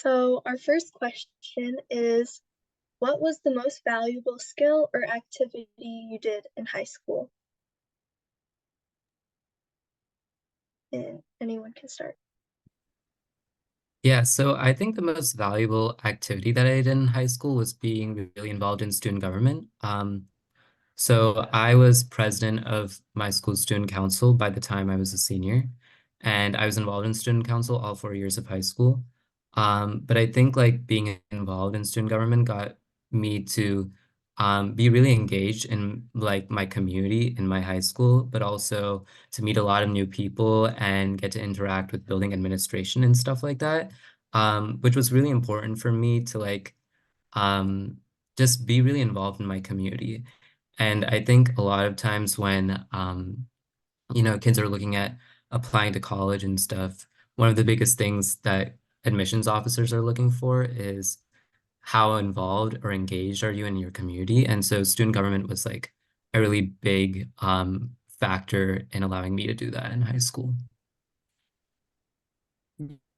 So our first question is, what was the most valuable skill or activity you did in high school? And anyone can start. Yeah, so I think the most valuable activity that I did in high school was being really involved in student government. So I was president of my school student council by the time I was a senior, and I was involved in student council all 4 years of high school. But I think like being involved in student government got me to be really engaged in like my community in my high school, but also to meet a lot of new people and get to interact with building administration and stuff like that, which was really important for me to like um, just be really involved in my community. And I think a lot of times when, kids are looking at applying to college and stuff, one of the biggest things that admissions officers are looking for is how involved or engaged are you in your community? And so student government was like a really big factor in allowing me to do that in high school.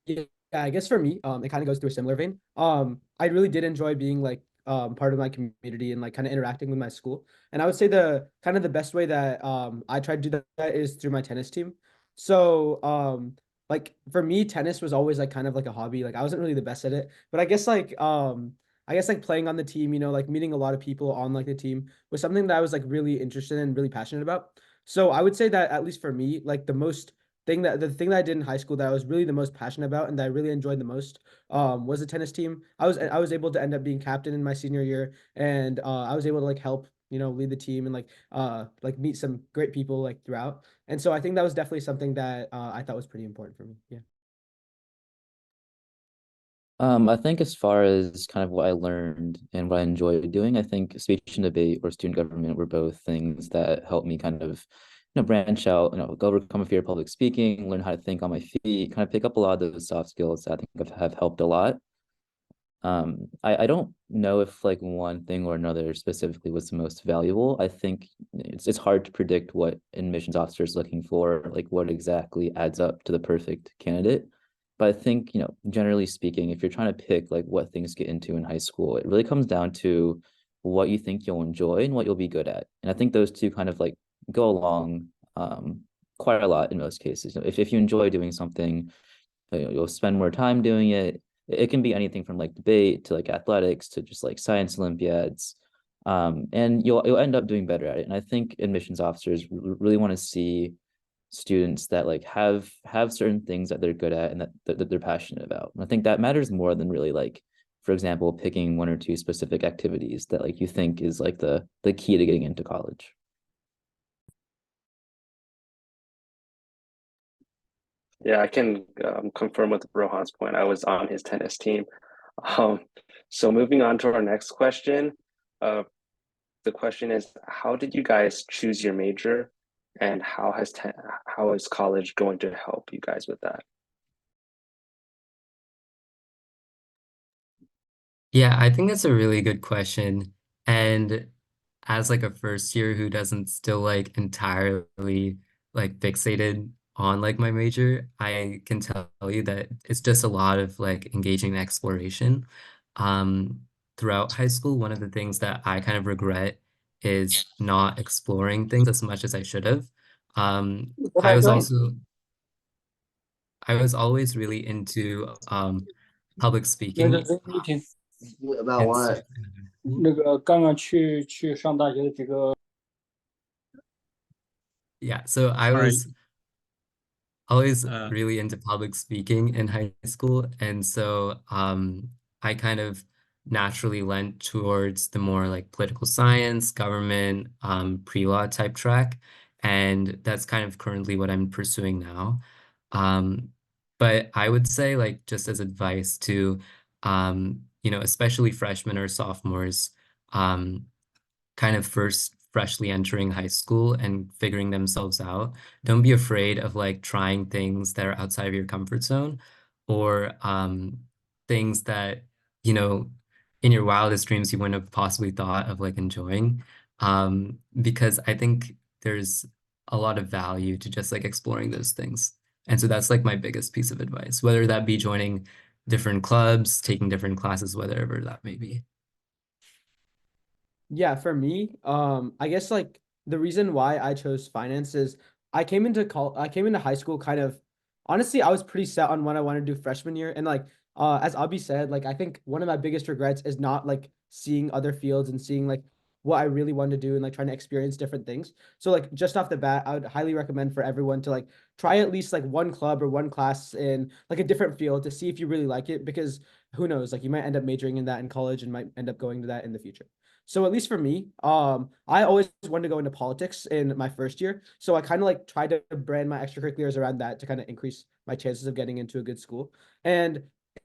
Yeah, I guess for me, it kind of goes through a similar vein. I really did enjoy being like part of my community and like kind of interacting with my school. And I would say the kind of the best way that I tried to do that is through my tennis team. So like for me, tennis was always like kind of like a hobby. Like I wasn't really the best at it, but I guess like playing on the team, like meeting a lot of people on like the team was something that I was like really interested in, really passionate about. So I would say that at least for me, like the thing that I did in high school that I was really the most passionate about and that I really enjoyed the most was the tennis team. I was able to end up being captain in my senior year, and I was able to like help lead the team and like meet some great people like throughout. And so I think that was definitely something that I thought was pretty important for me. Yeah. I think as far as kind of what I learned and what I enjoyed doing, I think speech and debate or student government were both things that helped me kind of, branch out, go overcome a fear of public speaking, learn how to think on my feet, kind of pick up a lot of those soft skills that I think have helped a lot. I don't know if like one thing or another specifically was the most valuable. I think it's hard to predict what admissions officer is looking for, like what exactly adds up to the perfect candidate. But I think, generally speaking, if you're trying to pick like what things get into in high school, it really comes down to what you think you'll enjoy and what you'll be good at. And I think those two kind of like go along quite a lot in most cases. If you enjoy doing something, you'll spend more time doing it. It can be anything from like debate to like athletics to just like science Olympiads. And you'll end up doing better at it. And I think admissions officers really want to see students that like have certain things that they're good at and that they're passionate about. And I think that matters more than really like, for example, picking one or two specific activities that like you think is like the key to getting into college. Yeah, I can confirm with Rohan's point. I was on his tennis team. Um, so moving on to our next question. Uh, the question is, how did you guys choose your major, and how is college going to help you guys with that? Yeah, I think that's a really good question. And as like a first year who doesn't still like entirely like fixated on like my major, I can tell you that it's just a lot of like engaging in exploration. Throughout high school, one of the things that I kind of regret is not exploring things as much as I should have. Um, I was also I was always really into public 那个 speaking meeting About and what? stuff in high school. 那个刚刚去上大学的几个 Yeah, so I Sorry. was always Uh, really into public speaking in high school. And so I kind of naturally went towards the more like political science, government, pre-law type track. And that's kind of currently what I'm pursuing now. Um, but I would say like just as advice to especially freshmen or sophomores, um, kind of first freshly entering high school and figuring themselves out, don't be afraid of like trying things that are outside of your comfort zone or things that, you know, in your wildest dreams you wouldn't have possibly thought of like enjoying. Because I think there's a lot of value to just like exploring those things. And so that's like my biggest piece of advice, whether that be joining different clubs, taking different classes, whatever that may be. Yeah, for me, I guess like the reason why I chose finance is I came into high school kind of honestly, I was pretty set on what I want to do freshman year. And like as Abhi said, like I think one of my biggest regrets is not like seeing other fields and seeing like what I really want to do and like trying to experience different things. So like just off the bat, I would highly recommend for everyone to like try at least like one club or one class in like a different field to see if you really like it, because who knows, like you might end up majoring in that in college and might end up going to that in the future. So at least for me, I always wanted to go into politics in my first year. So I kind of like tried to brand my extracurriculars around that to kind of increase my chances of getting into a good school. And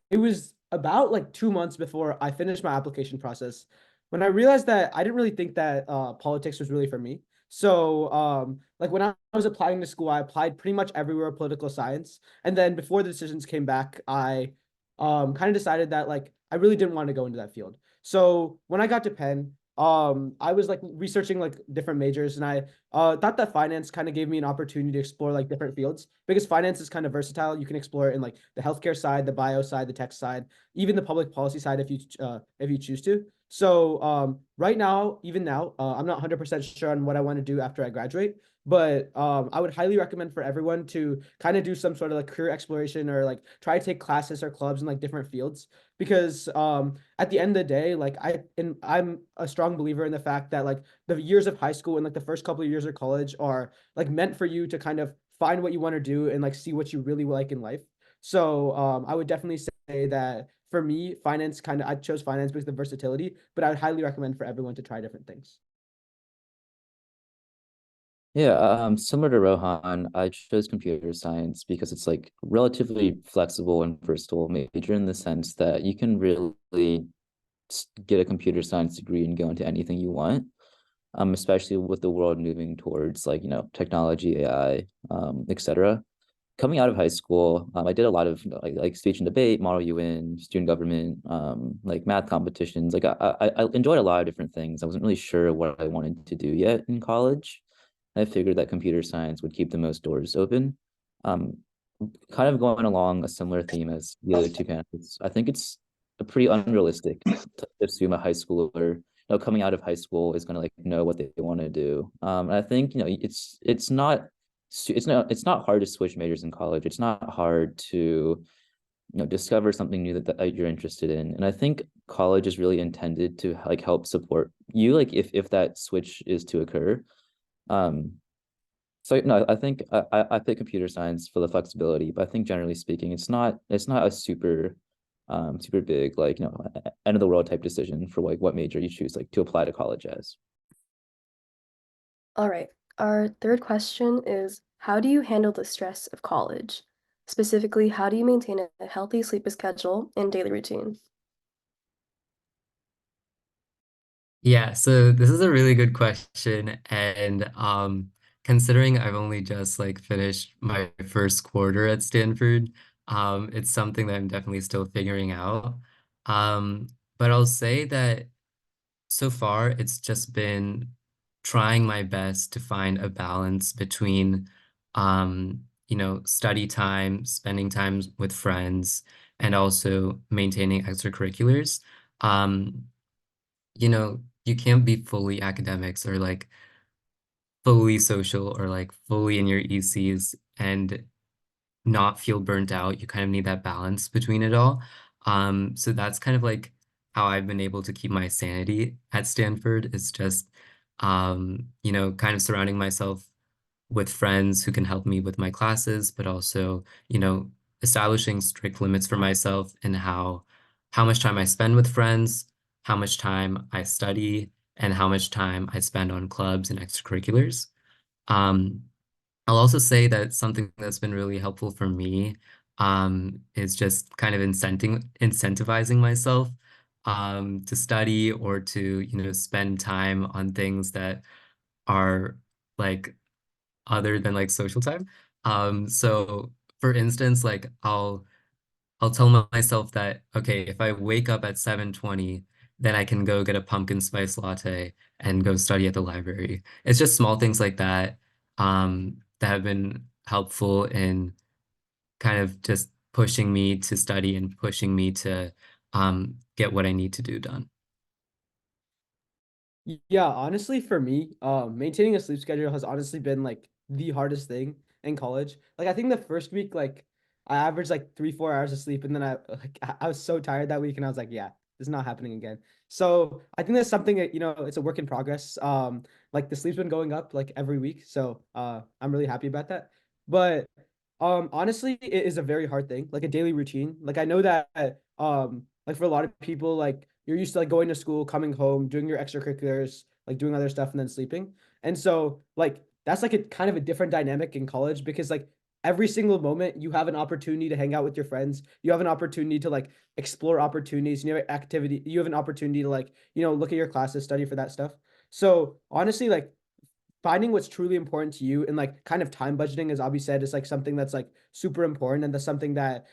it was about like 2 months before I finished my application process when I realized that I didn't really think that politics was really for me. So like when I was applying to school, I applied pretty much everywhere political science. And then before the decisions came back, I kind of decided that like I really didn't want to go into that field. So when I got to Penn, I was like researching like different majors, and I thought that finance kind of gave me an opportunity to explore like different fields, because finance is kind of versatile. You can explore it in like the healthcare side, the bio side, the tech side, even the public policy side if you choose to. So right now, even now, I'm not 100% sure on what I want to do after I graduate, but I would highly recommend for everyone to kind of do some sort of like career exploration or like try to take classes or clubs in like different fields, because at the end of the day, like I'm a strong believer in the fact that like the years of high school and like the first couple of years of college are like meant for you to kind of find what you want to do and like see what you really like in life. So I would definitely say that for me, finance kind of I chose finance because of the versatility, but I would highly recommend for everyone to try different things. Yeah, similar to Rohan, I chose computer science because it's like relatively flexible and versatile major in the sense that you can really get a computer science degree and go into anything you want. Especially with the world moving towards like, technology, AI, etc. Coming out of high school, I did a lot of like speech and debate, model UN, student government, like math competitions. Like I enjoyed a lot of different things. I wasn't really sure what I wanted to do yet in college. I figured that computer science would keep the most doors open. Um, Kind of going along a similar theme as the other two panelists, I think it's a pretty unrealistic to assume a high schooler, coming out of high school is going to like know what they want to do. And I think it's not hard to switch majors in college. It's not hard to discover something new that you're interested in. And I think college is really intended to like help support you, like if that switch is to occur. Um, so no, I think I pick computer science for the flexibility, but I think generally speaking, it's not a super big like end of the world type decision for like what major you choose like to apply to college as. All right. Our third question is, how do you handle the stress of college? Specifically, how do you maintain a healthy sleep schedule and daily routine? Yeah, so this is a really good question. And considering I've only just like finished my first quarter at Stanford, it's something that I'm definitely still figuring out. Um, but I'll say that so far it's just been trying my best to find a balance between study time, spending time with friends, and also maintaining extracurriculars. Um, you can't be fully academics or like fully social or like fully in your ECs and not feel burnt out. You kind of need that balance between it all. So that's kind of like how I've been able to keep my sanity at Stanford. Is just kind of surrounding myself with friends who can help me with my classes, but also, establishing strict limits for myself in how much time I spend with friends, how much time I study, and how much time I spend on clubs and extracurriculars. Um, I'll also say that something that's been really helpful for me is just kind of incentivizing myself to study or to, spend time on things that are like other than like social time. So for instance, like I'll tell myself that, okay, if I wake up at 7:20, then I can go get a pumpkin spice latte and go study at the library. It's just small things like that that have been helpful in kind of just pushing me to study and pushing me to get what I need to do done. Yeah, honestly, for me, maintaining a sleep schedule has honestly been like the hardest thing in college. Like I think the first week, like I averaged like 3, 4 hours of sleep, and then I was so tired that week, and I was like, yeah, this is not happening again. So I think that's something that, it's a work in progress. Like the sleep's been going up like every week, so I'm really happy about that. But honestly, it is a very hard thing, like a daily routine. Like I know that like for a lot of people, like you're used to like going to school, coming home, doing your extracurriculars, like doing other stuff and then sleeping. And so like that's like a kind of a different dynamic in college because like every single moment you have an opportunity to hang out with your friends. You have an opportunity to like explore opportunities. You have activity, you have an opportunity to like, look at your classes, study for that stuff. So honestly, like finding what's truly important to you and like kind of time budgeting, as Abhi said, is like something that's like super important, and that's something that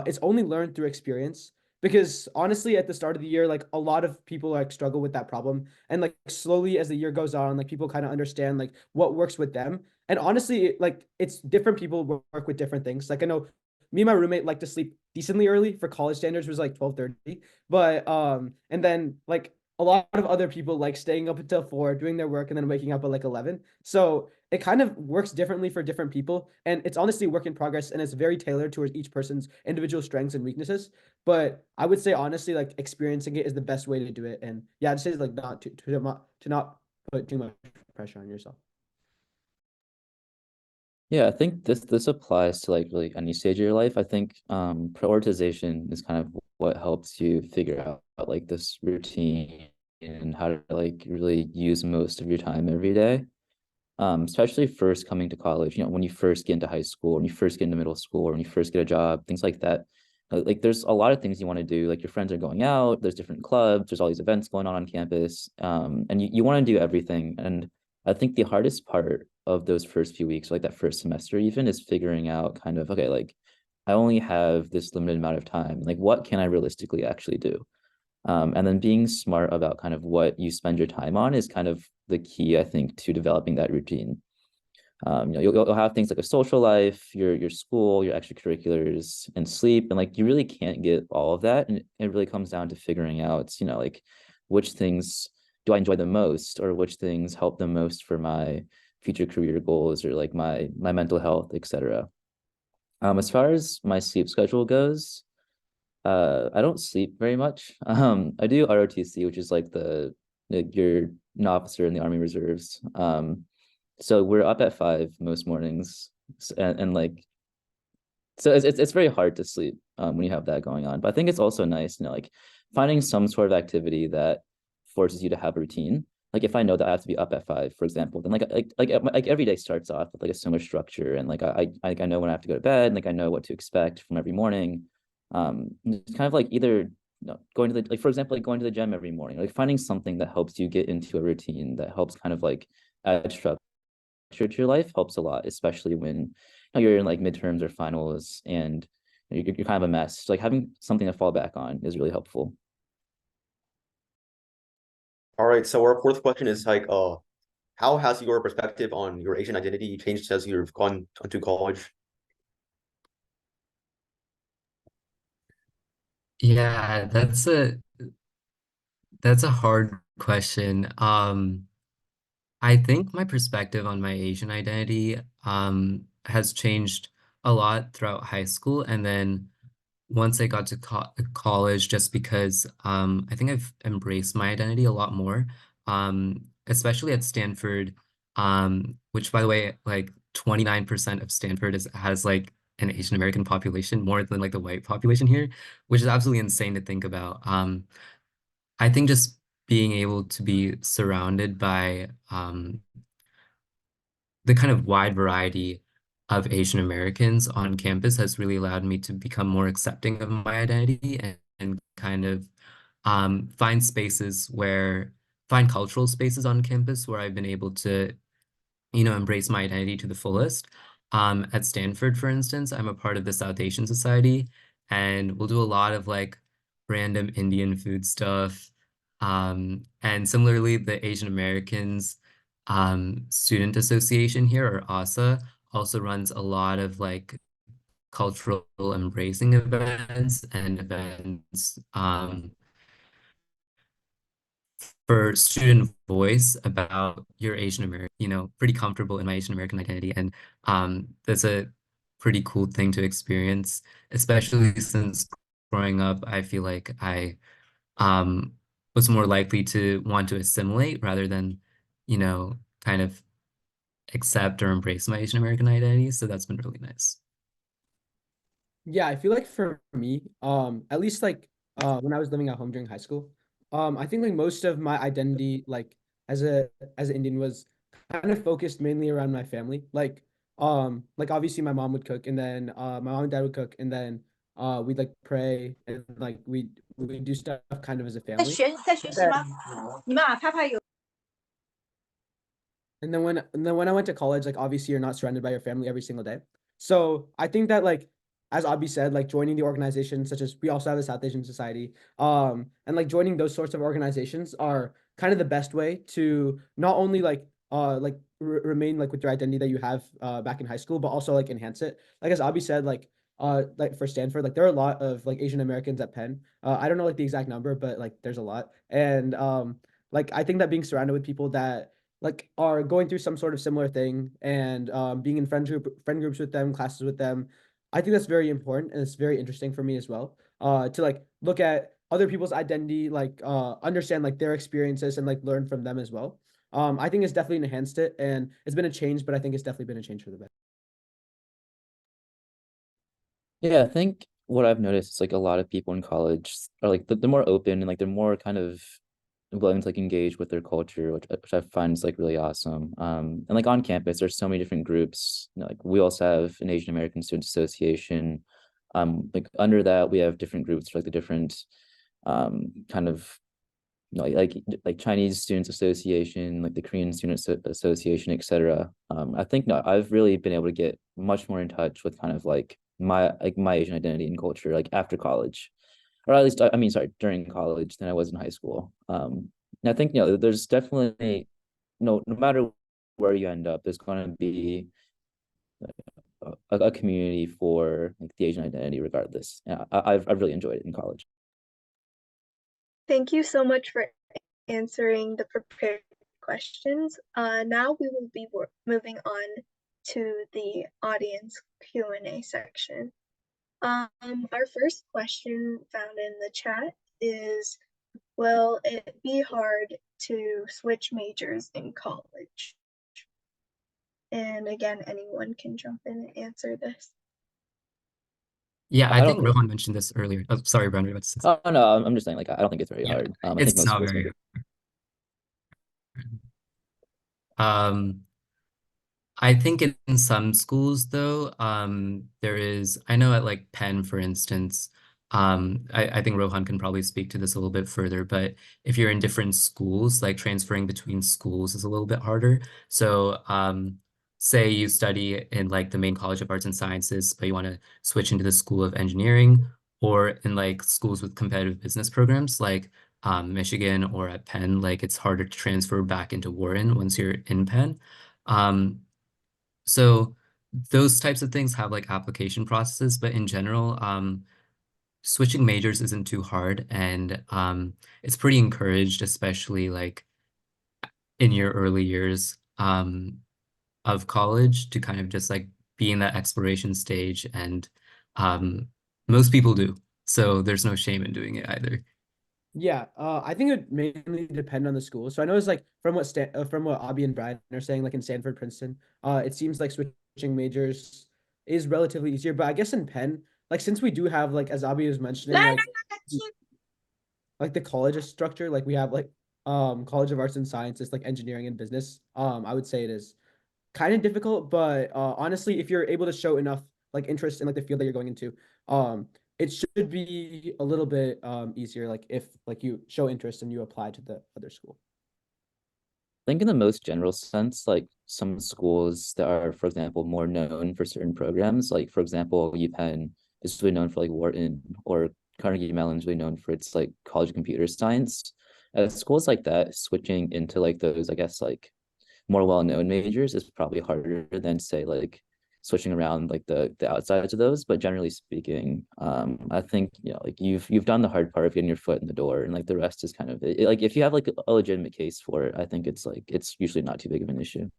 it's only learned through experience. Because honestly, at the start of the year, like a lot of people like struggle with that problem, and like slowly as the year goes on, like people kind of understand like what works with them. And honestly, like it's different people work with different things. Like I know me and my roommate like to sleep decently early for college standards was like 12:30, but and then like a lot of other people like staying up until 4 doing their work and then waking up at like 11. So it kind of works differently for different people, and it's honestly a work in progress, and it's very tailored towards each person's individual strengths and weaknesses. But I would say honestly, like experiencing it is the best way to do it. And yeah, I'd say like not to not put too much pressure on yourself. Yeah, I think this applies to like really any stage of your life. I think prioritization is kind of what helps you figure out like this routine and how to like really use most of your time every day. Especially first coming to college, when you first get into high school, when you first get into middle school, or when you first get a job, things like that. Like there's a lot of things you want to do. Like your friends are going out, there's different clubs, there's all these events going on campus, and you want to do everything. And I think the hardest part of those first few weeks, like that first semester even, is figuring out kind of, okay, like I only have this limited amount of time. Like what can I realistically actually do? And then being smart about kind of what you spend your time on is kind of the key, I think, to developing that routine. You'll have things like a social life, your school, your extracurriculars, and sleep, and like you really can't get all of that. And it really comes down to figuring out, like which things do I enjoy the most, or which things help the most for my future career goals, or like my mental health, etc. As far as my sleep schedule goes, I don't sleep very much. I do ROTC, which is like you're an officer in the Army Reserves. So we're up at 5 most mornings, and like so it's very hard to sleep when you have that going on. But I think it's also nice, like finding some sort of activity that forces you to have a routine. Like if I know that I have to be up at 5, for example, then like every day starts off with like a similar structure, and like I know when I have to go to bed, and like I know what to expect from every morning. It's kind of like either going to the, like for example, like going to the gym every morning, like finding something that helps you get into a routine that helps kind of like add structure to your life helps a lot, especially when you're in like midterms or finals and you're kind of a mess. Like having something to fall back on is really helpful. All right, so our fourth question is like, how has your perspective on your Asian identity changed as you've gone to college? Yeah, that's a hard question. I think my perspective on my Asian identity has changed a lot throughout high school, and then once I got to college, just because I think I've embraced my identity a lot more, especially at Stanford, which by the way, like 29% of Stanford has like an Asian American population, more than like the white population here, which is absolutely insane to think about. I think just being able to be surrounded by the kind of wide variety of Asian Americans on campus has really allowed me to become more accepting of my identity, and kind of find find cultural spaces on campus where I've been able to, embrace my identity to the fullest. At Stanford, for instance, I'm a part of the South Asian Society, and we'll do a lot of like random Indian food stuff. And similarly, the Asian Americans Student Association here, or ASA, also runs a lot of like cultural embracing events and events for student voice about your Asian American, pretty comfortable in my Asian American identity. And that's a pretty cool thing to experience, especially since growing up, I feel like I um, was more likely to want to assimilate rather than, kind of accept or embrace my Asian American identity. So that's been really nice. Yeah, I feel like for me, at least like when I was living at home during high school, I think like most of my identity like as an Indian was kind of focused mainly around my family. Like obviously my mom would cook and then my mom and dad would cook and then we'd like pray and like we do stuff kind of as a family. And then when I went to college, like obviously you're not surrounded by your family every single day. So I think that like as Abhi said, like joining the organizations such as we also have the South Asian Society, and like joining those sorts of organizations are kind of the best way to not only like remain like with your identity that you have back in high school, but also like enhance it. Like as Abhi said, like for Stanford, like there are a lot of like Asian Americans at Penn. I don't know like the exact number, but like there's a lot. And like I think that being surrounded with people that like are going through some sort of similar thing and being in friend groups with them, classes with them, I think that's very important and it's very interesting for me as well. To like look at other people's identity, like understand like their experiences and like learn from them as well. I think it's definitely enhanced it and it's been a change, but I think it's definitely been a change for the better. Yeah, I think what I've noticed is like a lot of people in college are like they're more open and like they're more kind of willing to like engage with their culture, which I find is like really awesome. And like on campus, there's so many different groups. Like we also have an Asian American Students Association. Like under that, we have different groups for like the different kind of like Chinese Students Association, like the Korean Students Association, etc. I think no, I've really been able to get much more in touch with kind of like my Asian identity and culture like after college, or at least I mean sorry during college than I was in high school. And I think there's definitely no matter where you end up, there's going to be a community for like the Asian identity regardless. Yeah, I've really enjoyed it in college. Thank you so much for answering the prepared questions. Now we will be moving on to the audience Q&A section. Our first question found in the chat is, will it be hard to switch majors in college? And again, anyone can jump in and answer this. Yeah, I think don't Rohan mentioned this earlier. Oh, sorry, Brian, what about to say? Oh no, I'm just saying like I don't think it's very hard. I think It's most not schools very make it. I think in some schools though, I know at like Penn, for instance, I think Rohan can probably speak to this a little bit further, but if you're in different schools, like transferring between schools is a little bit harder. So say you study in like the main College of Arts and Sciences, but you want to switch into the School of Engineering, or in like schools with competitive business programs like Michigan or at Penn, like it's harder to transfer back into Warren once you're in Penn. So those types of things have like application processes, but in general, switching majors isn't too hard, and it's pretty encouraged, especially like in your early years of college, to kind of just like be in that exploration stage, and um, most people do. So there's no shame in doing it either. Yeah, I think it would mainly depend on the school. So I know it's like from what Abhi and Brian are saying, like in Stanford, Princeton, it seems like switching majors is relatively easier. But I guess in Penn, like since we do have like as Abhi was mentioning, like the college structure, like we have like College of Arts and Sciences, like engineering and business. I would say it is kind of difficult, but honestly, if you're able to show enough like interest in like the field that you're going into, it should be a little bit easier. Like if like you show interest and you apply to the other school. I think in the most general sense, like some schools that are, for example, more known for certain programs, like for example, UPenn is really known for like Wharton, or Carnegie Mellon is really known for its like College of Computer Science. Schools like that, switching into like those, I guess, like more well-known majors is probably harder than say like switching around like the outsides of those. But generally speaking, I think like you've done the hard part of getting your foot in the door, and like the rest is kind of like if you have like a legitimate case for it, I think it's like it's usually not too big of an issue.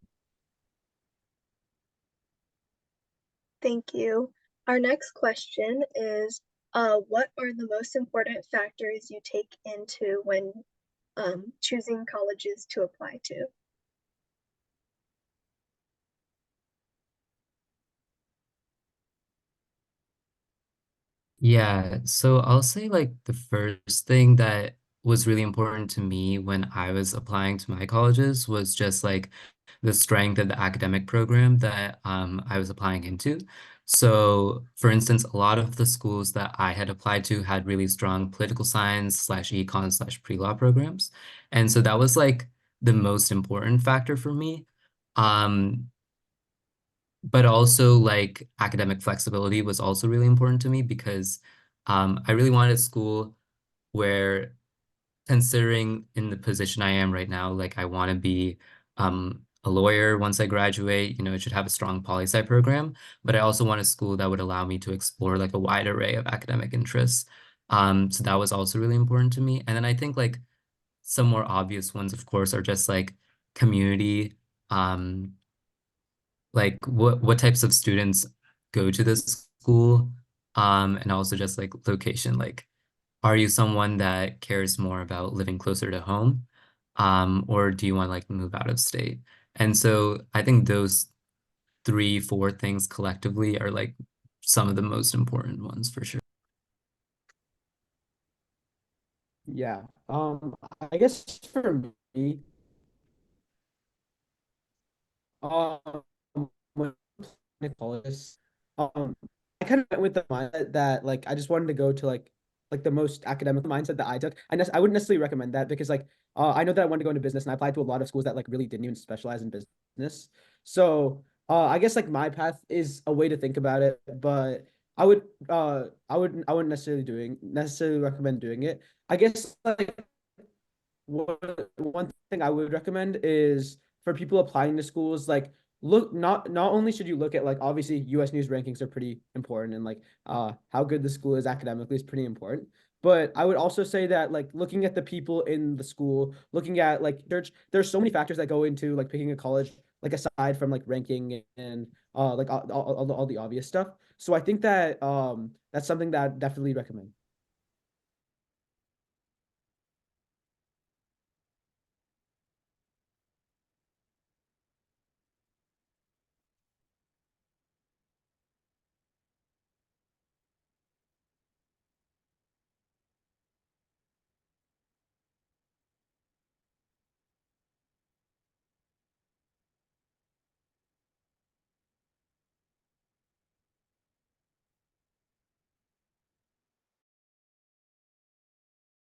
Thank you. Our next question is, what are the most important factors you take into when choosing colleges to apply to? Yeah, so I'll say like the first thing that was really important to me when I was applying to my colleges was just like the strength of the academic program that I was applying into. So, for instance, a lot of the schools that I had applied to had really strong political science slash econ slash pre-law programs. And so that was like the most important factor for me. Um, but also like academic flexibility was also really important to me because I really wanted a school where, considering in the position I am right now, like I want to be a lawyer once I graduate, it should have a strong poli-sci program, but I also want a school that would allow me to explore like a wide array of academic interests. So that was also really important to me. And then I think like some more obvious ones, of course, are just like community, um, like what types of students go to this school, and also just like location. Like, are you someone that cares more about living closer to home, or do you want to like move out of state? And so I think those three, four things collectively are like some of the most important ones for sure. Yeah. I guess for me, um, when applying to colleges, I kind of went with the mindset that like I just wanted to go to like the most academic mindset that I took. I wouldn't necessarily recommend that because like I know that I wanted to go into business and I applied to a lot of schools that like really didn't even specialize in business. So I guess like my path is a way to think about it, but I wouldn't necessarily recommend doing it. I guess like one thing I would recommend is for people applying to schools, like look not only should you look at like obviously US news rankings are pretty important and like how good the school is academically is pretty important. But I would also say that like looking at the people in the school, looking at like there's so many factors that go into like picking a college, like aside from like ranking and like all the obvious stuff. So I think that that's something that I'd definitely recommend.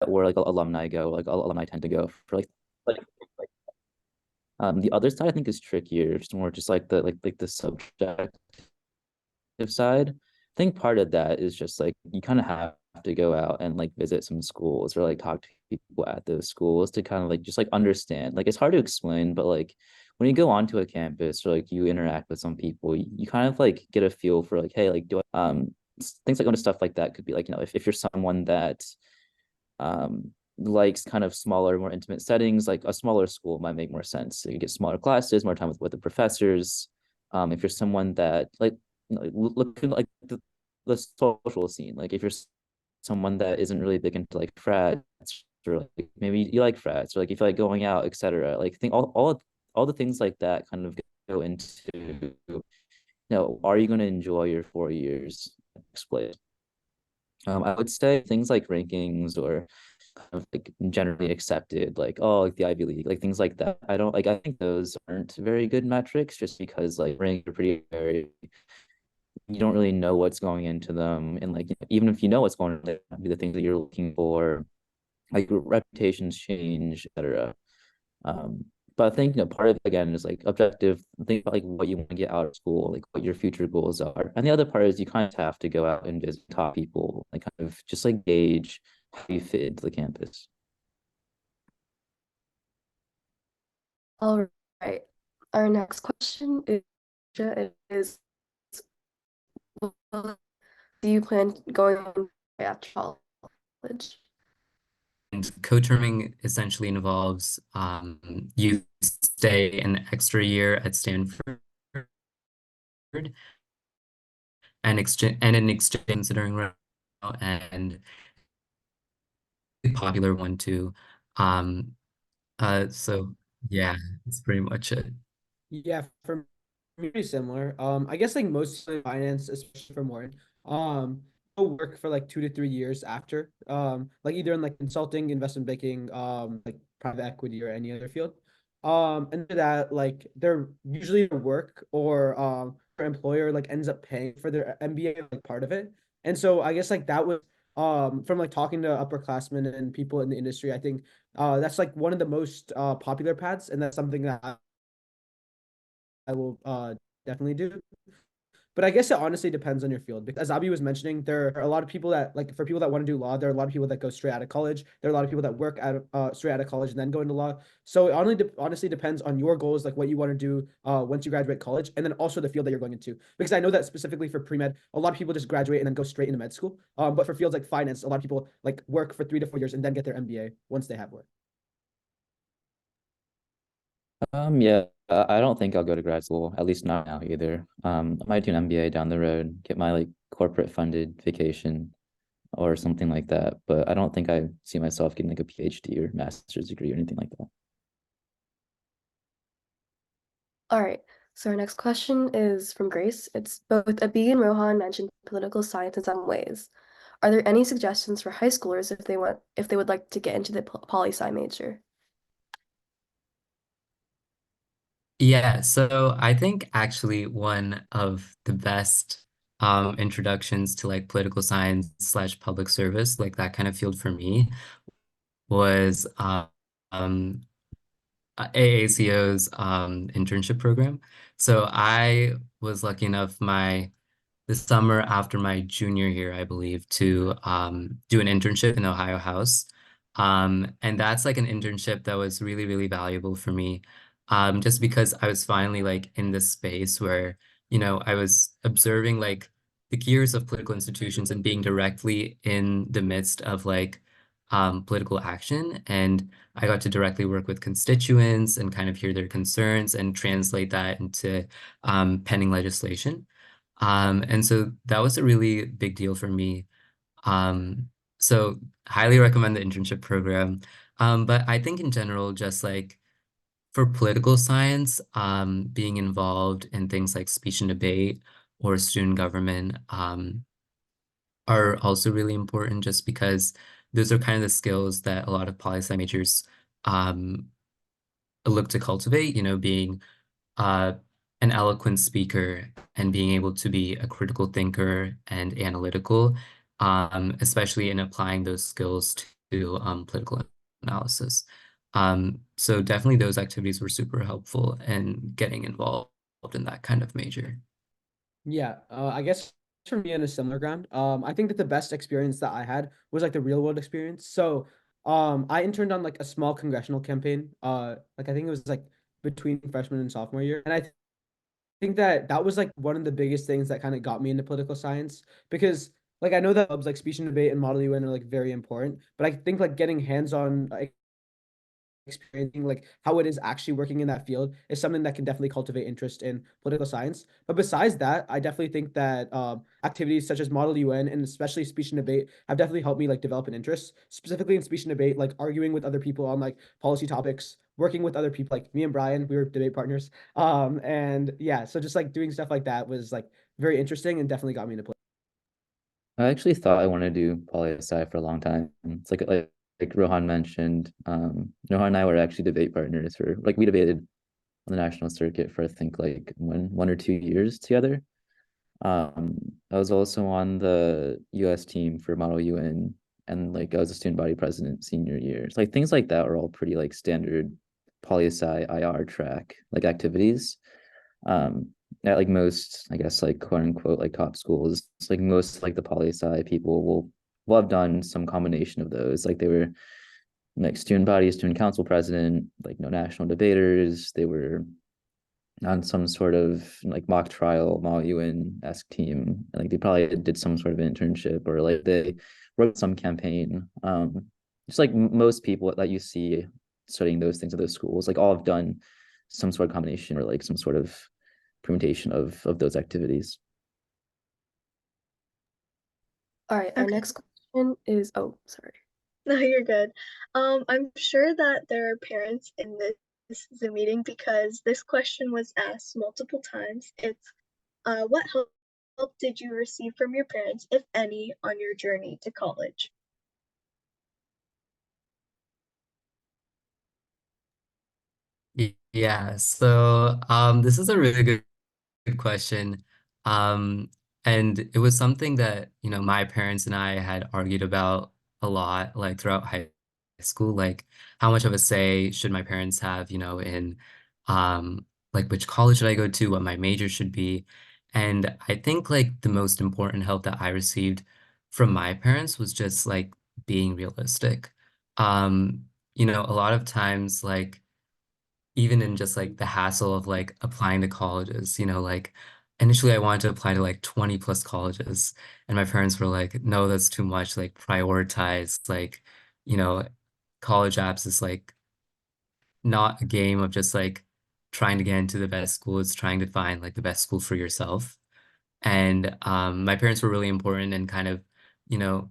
Where like alumni go, like alumni tend to go for like the other side I think is trickier. It's more just like the subjective side. I think part of that is just like you kind of have to go out and like visit some schools or like talk to people at those schools to kind of like just like understand. Like it's hard to explain, but like when you go onto a campus or like you interact with some people, you kind of like get a feel for like, hey, like things like going to stuff like that could be like, if you're someone that likes kind of smaller, more intimate settings, like a smaller school might make more sense. So you get smaller classes, more time with the professors. If you're someone that like look at like the social scene, like if you're someone that isn't really big into like frats, or like maybe you like frats, or like if you like going out, etc. Like think all the things like that kind of go into, are you going to enjoy your 4 years split? I would say things like rankings or kind of like generally accepted, like like the Ivy League, like things like that. I don't like. I think those aren't very good metrics, just because like rankings are pretty very. You don't really know what's going into them, and like even if you know what's going to be the things that you're looking for, like reputations change, etc. Um, but I think part of it again is like objective. Think about like what you want to get out of school, like what your future goals are, and the other part is you kind of have to go out and visit top people, like kind of just like gauge how you fit into the campus. All right. Our next question is do you plan going after college? And co-terming essentially involves you stay an extra year at Stanford and an exchange considering right now, and a popular one too. So yeah, it's pretty much it. Yeah, for me, pretty similar. I guess like mostly finance, especially for Morton. I'll work for like 2 to 3 years after. Like either in like consulting, investment banking, like private equity or any other field. And after that, like they're usually their work or their employer like ends up paying for their MBA, like part of it. And so I guess like that was from like talking to upperclassmen and people in the industry, I think that's like one of the most popular paths, and that's something that I will definitely do. But I guess it honestly depends on your field, because as Abhi was mentioning, there are a lot of people that like for people that want to do law, there are a lot of people that go straight out of college. There are a lot of people that work out straight out of college and then go into law. So it honestly depends on your goals, like what you want to do once you graduate college, and then also the field that you're going into. Because I know that specifically for pre-med, a lot of people just graduate and then go straight into med school. But for fields like finance, a lot of people like work for 3 to 4 years and then get their MBA once they have work. Yeah, I don't think I'll go to grad school, at least not now either. I might do an MBA down the road, get my like corporate funded vacation or something like that. But I don't think I see myself getting like a PhD or master's degree or anything like that. All right. So our next question is from Grace. It's both Abhi and Rohan mentioned political science in some ways. Are there any suggestions for high schoolers if they would like to get into the poli-sci major? Yeah, so I think actually one of the best introductions to like political science slash public service, like that kind of field for me, was AACO's internship program. So I was lucky enough the summer after my junior year, I believe, to do an internship in Ohio House. And that's like an internship that was really, really valuable for me. Just because I was finally like in this space where, I was observing like the gears of political institutions and being directly in the midst of like political action. And I got to directly work with constituents and kind of hear their concerns and translate that into pending legislation. And so that was a really big deal for me. Um, so highly recommend the internship program. But I think in general, just like for political science, being involved in things like speech and debate or student government are also really important, just because those are kind of the skills that a lot of poli-sci majors um, look to cultivate, being uh, an eloquent speaker and being able to be a critical thinker and analytical, especially in applying those skills to political analysis. So definitely those activities were super helpful in getting involved in that kind of major. Yeah, I guess for me on a similar ground, I think that the best experience that I had was like the real world experience. So, I interned on like a small congressional campaign. Like I think it was like between freshman and sophomore year, and I think that that was like one of the biggest things that kind of got me into political science, because like I know that clubs like speech and debate and Model UN are like very important, but I think like getting hands-on like experiencing like how it is actually working in that field is something that can definitely cultivate interest in political science. But besides that, I definitely think that activities such as Model UN and especially speech and debate have definitely helped me like develop an interest, specifically in speech and debate, like arguing with other people on like policy topics, working with other people. Like me and Brian, we were debate partners. And yeah, so just like doing stuff like that was like very interesting and definitely got me into play. I actually thought I wanted to do poli-sci for a long time. It's like Rohan mentioned, Rohan and I were actually debate partners for like we debated on the national circuit for I think like 1 or 2 years together. I was also on the US team for Model UN, and like I was a student body president senior year. So like things like that are all pretty like standard poli-sci IR track like activities. At like most, I guess like quote unquote like top schools, like most like the poli-sci people will have done some combination of those. Like they were like student body, student council president, like no national debaters. They were on some sort of like mock trial, Model UN-esque team. Like they probably did some sort of internship or like they wrote some campaign. Just like most people that you see studying those things at those schools, like all have done some sort of combination or like some sort of permutation of those activities. All right, our Okay. next question is, oh, sorry. No, you're good. I'm sure that there are parents in this Zoom meeting because this question was asked multiple times. It's what help did you receive from your parents, if any, on your journey to college? Yeah, so this is a really good question. Um, and it was something that, my parents and I had argued about a lot, like throughout high school, like how much of a say should my parents have, in like which college should I go to, what my major should be. And I think like the most important help that I received from my parents was just like being realistic. A lot of times like even in just like the hassle of like applying to colleges, like initially I wanted to apply to like 20 plus colleges and my parents were like, no, that's too much, like prioritize, like, you know, college apps is like not a game of just like trying to get into the best school, it's trying to find like the best school for yourself. And my parents were really important and kind of, you know,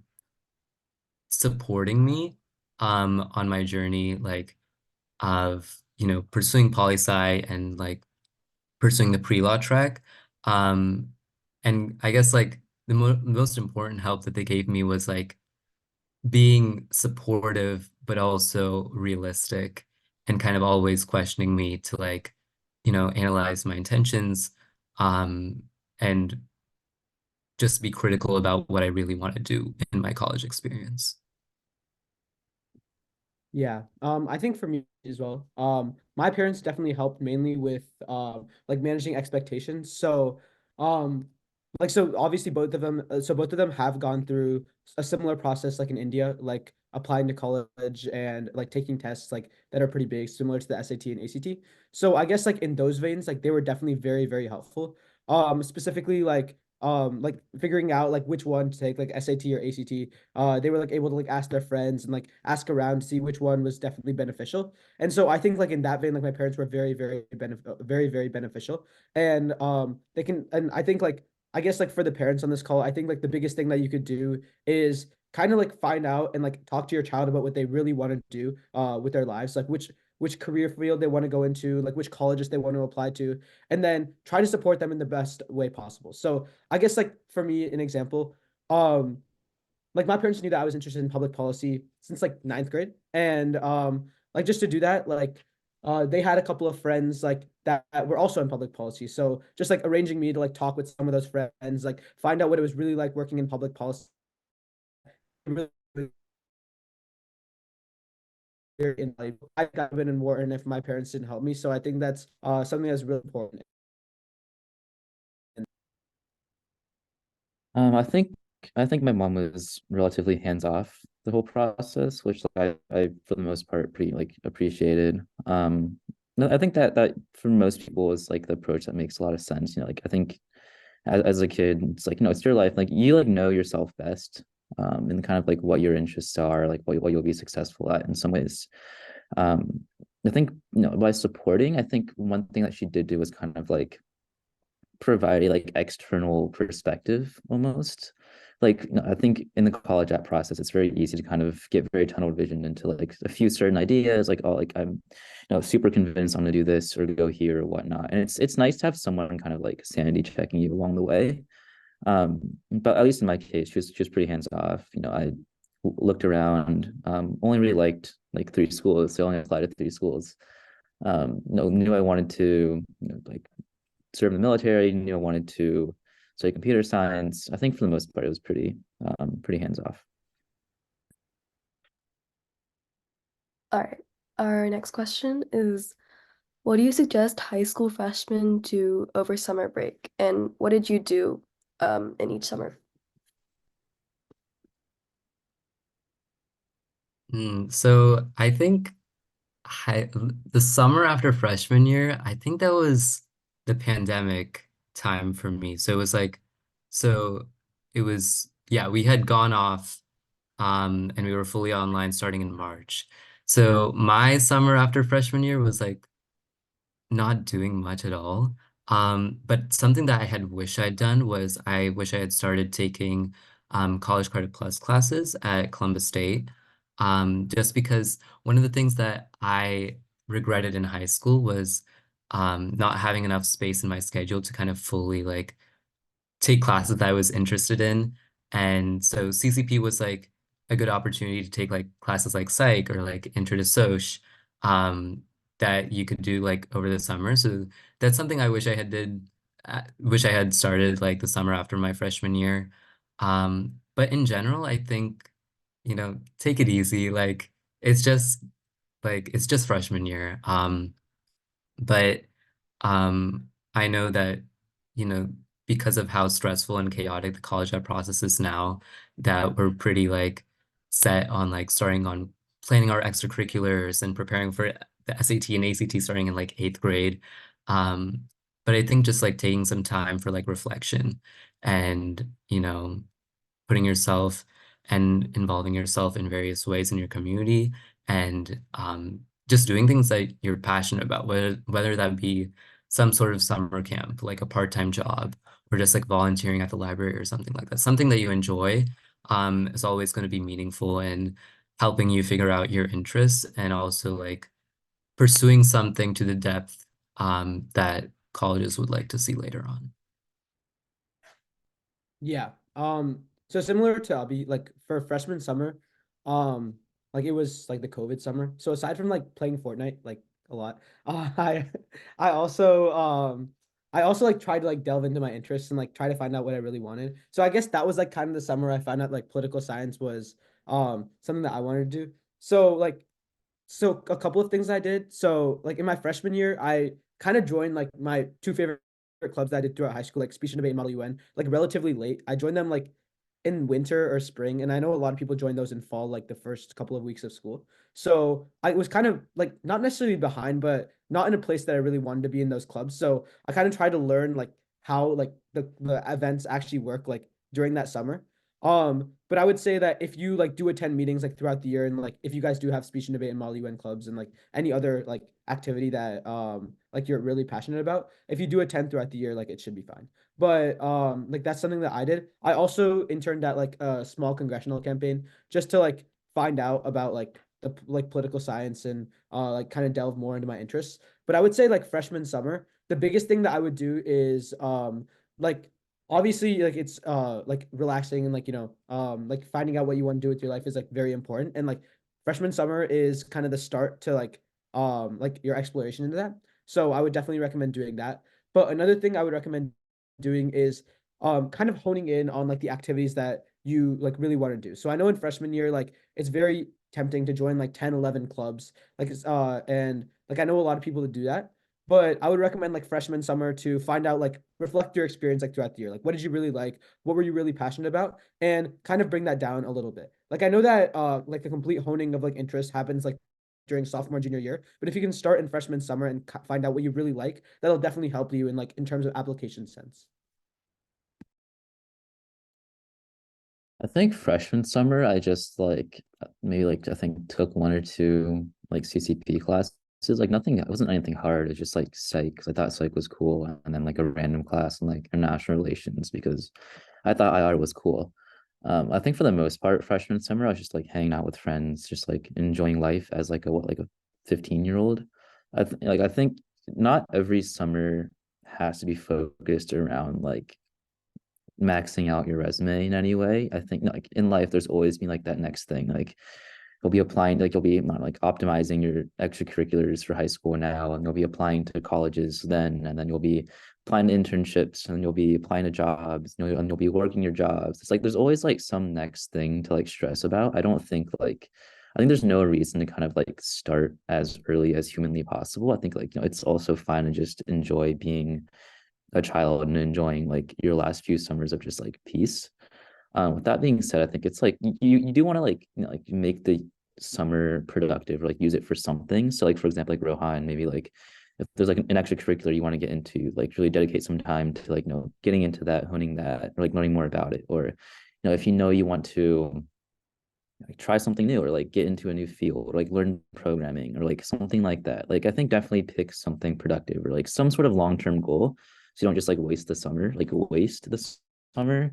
supporting me on my journey, like of pursuing poli sci and like pursuing the pre-law track. Um, and I guess like the most important help that they gave me was like being supportive, but also realistic and kind of always questioning me to like, analyze my intentions, and just be critical about what I really want to do in my college experience. Yeah, I think for me as well, my parents definitely helped mainly with like managing expectations. Um, so obviously both of them have gone through a similar process like in India, like applying to college and like taking tests like that are pretty big, similar to the SAT and ACT. So I guess like in those veins, like they were definitely very, very helpful. Specifically like figuring out like which one to take, like SAT or ACT. They were like able to like ask their friends and like ask around to see which one was definitely beneficial. And so I think like in that vein, like my parents were very, very beneficial. And they can, and I think like I guess like for the parents on this call, I think like the biggest thing that you could do is kind of like find out and like talk to your child about what they really want to do with their lives, like which career field they want to go into, like which colleges they want to apply to, and then try to support them in the best way possible. So I guess like for me, an example, um, like my parents knew that I was interested in public policy since like ninth grade. And like just to do that, like they had a couple of friends like that were also in public policy. So just like arranging me to like talk with some of those friends, like find out what it was really like working in public policy. Really, invaluable. I got been in war and if my parents didn't help me. So I think that's something that's really important. I think my mom was relatively hands off the whole process, which I for the most part pretty like appreciated. No, I think that for most people is like the approach that makes a lot of sense. Like I think as a kid, it's like it's your life. Like you like know yourself best, and kind of like what your interests are, like what you'll be successful at in some ways. Um, I think by supporting, I think one thing that she did do was kind of like provide a like external perspective almost. Like I think in the college app process, it's very easy to kind of get very tunnel vision into like a few certain ideas, like oh, like I'm super convinced I'm gonna do this or go here or whatnot. And it's nice to have someone kind of like sanity checking you along the way. But at least in my case, she was pretty hands off. I looked around, only really liked like three schools, so I only applied to three schools. Knew I wanted to like serve in the military, wanted to study computer science. I think for the most part, it was pretty hands off. All right. Our next question is, what do you suggest high school freshmen do over summer break? And what did you do in each summer? So I think the summer after freshman year, I think that was the pandemic time for me. So it was like, so it was, yeah, we had gone off and we were fully online starting in March. So my summer after freshman year was like not doing much at all. But something that I had wished I'd done was I wish I had started taking College Credit Plus classes at Columbus State. Just because one of the things that I regretted in high school was not having enough space in my schedule to kind of fully like take classes that I was interested in. And so CCP was like a good opportunity to take like classes like psych or like intro to soc that you could do like over the summer. So that's something I wish I had wish I had started like the summer after my freshman year. But in general, I think, take it easy. Like it's just freshman year. But I know that, you know, because of how stressful and chaotic the college ed process is now, that we're pretty like set on like starting on planning our extracurriculars and preparing for the SAT and ACT starting in like 8th grade. Um, but I think just like taking some time for like reflection and, putting yourself and involving yourself in various ways in your community and just doing things that you're passionate about, whether that be some sort of summer camp, like a part-time job, or just like volunteering at the library or something like that. Something that you enjoy is always going to be meaningful and helping you figure out your interests and also like pursuing something to the depth that colleges would like to see later on. Yeah. So similar to Abhi, like for freshman summer, um, like it was like the COVID summer. So aside from like playing Fortnite, like a lot, I also I also like tried to like delve into my interests and like try to find out what I really wanted. So I guess that was like kind of the summer I found out like political science was something that I wanted to do. So a couple of things I did. So like in my freshman year, I kind of joined like my two favorite clubs that I did throughout high school, like speech and debate and Model UN, like relatively late. I joined them like in winter or spring, and I know a lot of people join those in fall, like the first couple of weeks of school. So I was kind of like not necessarily behind, but not in a place that I really wanted to be in those clubs. So I kind of tried to learn like how like the events actually work like during that summer. But I would say that if you like do attend meetings like throughout the year, and like if you guys do have speech and debate and Model UN clubs and like any other like activity that like you're really passionate about, if you do attend throughout the year, like it should be fine. But like that's something that I did. I also interned at like a small congressional campaign just to like find out about like the like political science and like kind of delve more into my interests. But I would say like freshman summer, the biggest thing that I would do is like obviously like it's like relaxing and like like finding out what you want to do with your life is like very important, and like freshman summer is kind of the start to like your exploration into that. So I would definitely recommend doing that. But another thing I would recommend doing is kind of honing in on like the activities that you like really want to do. So I know in freshman year like it's very tempting to join like 10, 11 clubs, like it's and like I know a lot of people that do that. But I would recommend like freshman summer to find out like reflect your experience like throughout the year. Like what did you really like? What were you really passionate about? And kind of bring that down a little bit. Like I know that like the complete honing of like interest happens like during sophomore junior year, but if you can start in freshman summer and find out what you really like, that'll definitely help you in like in terms of application sense. I think freshman summer, I just like maybe like I think took one or two like CCP classes. Like nothing, it wasn't anything hard. It's just like psych because I thought psych was cool, and then like a random class in like international relations because I thought IR was cool. I think for the most part, freshman summer, I was just like hanging out with friends, just like enjoying life as like a 15-year-old. I think not every summer has to be focused around like maxing out your resume in any way. I think like in life, there's always been like that next thing. Like you'll be applying, like you'll be like optimizing your extracurriculars for high school now, and you'll be applying to colleges then, and then you'll be applying to internships, and you'll be applying to jobs, and you'll be working your jobs. It's like there's always like some next thing to like stress about. I think there's no reason to kind of like start as early as humanly possible. I think like it's also fine to just enjoy being a child and enjoying like your last few summers of just like peace. With that being said, I think it's like you do want to like like make the summer productive or like use it for something. So like for example, like Rohan, maybe like if there's like an extracurricular you want to get into, like really dedicate some time to like, getting into that, honing that, or like learning more about it. Or, if you want to like try something new or like get into a new field or like learn programming or like something like that. Like I think definitely pick something productive or like some sort of long-term goal. So you don't just like waste the summer, like waste the summer.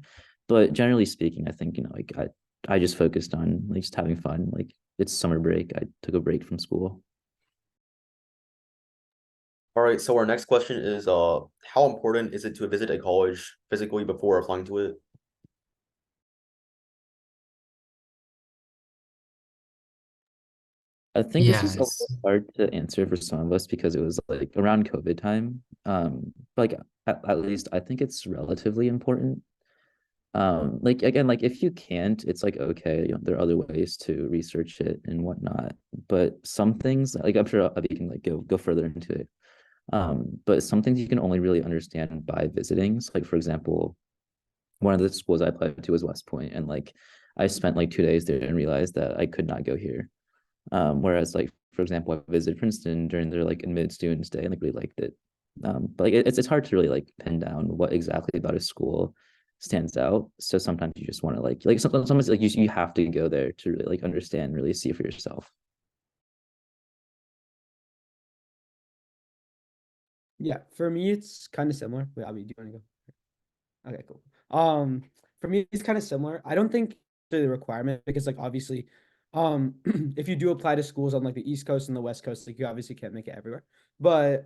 But generally speaking, I think, like I just focused on like just having fun. Like it's summer break. I took a break from school. All right, so our next question is how important is it to visit a college physically before applying to it? I think this is a Yes. little hard to answer for some of us because it was like around COVID time. But like at least I think it's relatively important. Like again, like if you can't, it's like okay, there are other ways to research it and whatnot. But some things, like I'm sure Abhi can like go further into it. But some things you can only really understand by visiting. So like for example, one of the schools I applied to was West Point, and like I spent like 2 days there and realized that I could not go here. Whereas like for example, I visited Princeton during their like admitted students day and like really liked it. But like it's hard to really like pin down what exactly about a school stands out. So sometimes you just want to like sometimes like you have to go there to really like understand, really see for yourself. Yeah, for me it's kind of similar. Wait, Abby, do you want to go? Okay, cool. For me it's kind of similar. I don't think the requirement because like obviously, if you do apply to schools on like the East Coast and the West Coast, like you obviously can't make it everywhere. But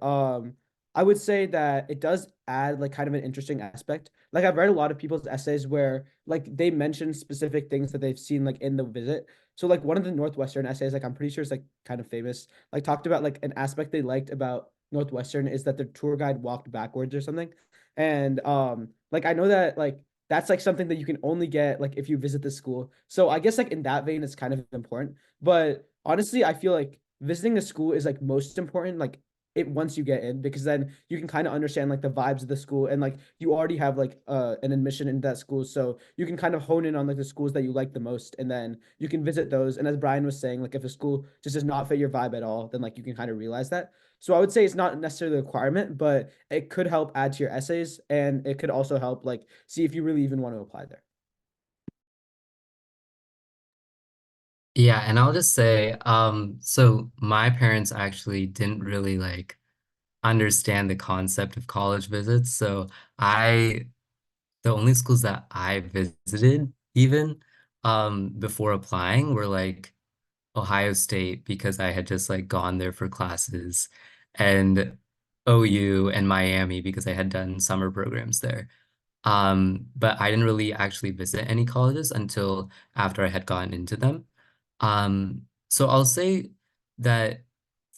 I would say that it does add like kind of an interesting aspect. Like I've read a lot of people's essays where like they mention specific things that they've seen like in the visit. So like one of the Northwestern essays, like I'm pretty sure it's like kind of famous, like talked about like an aspect they liked about Northwestern is that the tour guide walked backwards or something. And like I know that like that's like something that you can only get like if you visit the school. So I guess like in that vein it's kind of important. But honestly, I feel like visiting a school is like most important like it once you get in because then you can kind of understand like the vibes of the school and like you already have like an admission in that school, so you can kind of hone in on like the schools that you like the most and then you can visit those. And as Brian was saying, like if a school just does not fit your vibe at all, then like you can kind of realize that. So I would say it's not necessarily a requirement, but it could help add to your essays and it could also help like see if you really even want to apply there. Yeah, and I'll just say, so my parents actually didn't really like understand the concept of college visits. So I, the only schools that I visited even before applying were like Ohio State because I had just like gone there for classes, and OU and Miami because I had done summer programs there. But I didn't really actually visit any colleges until after I had gotten into them. So I'll say that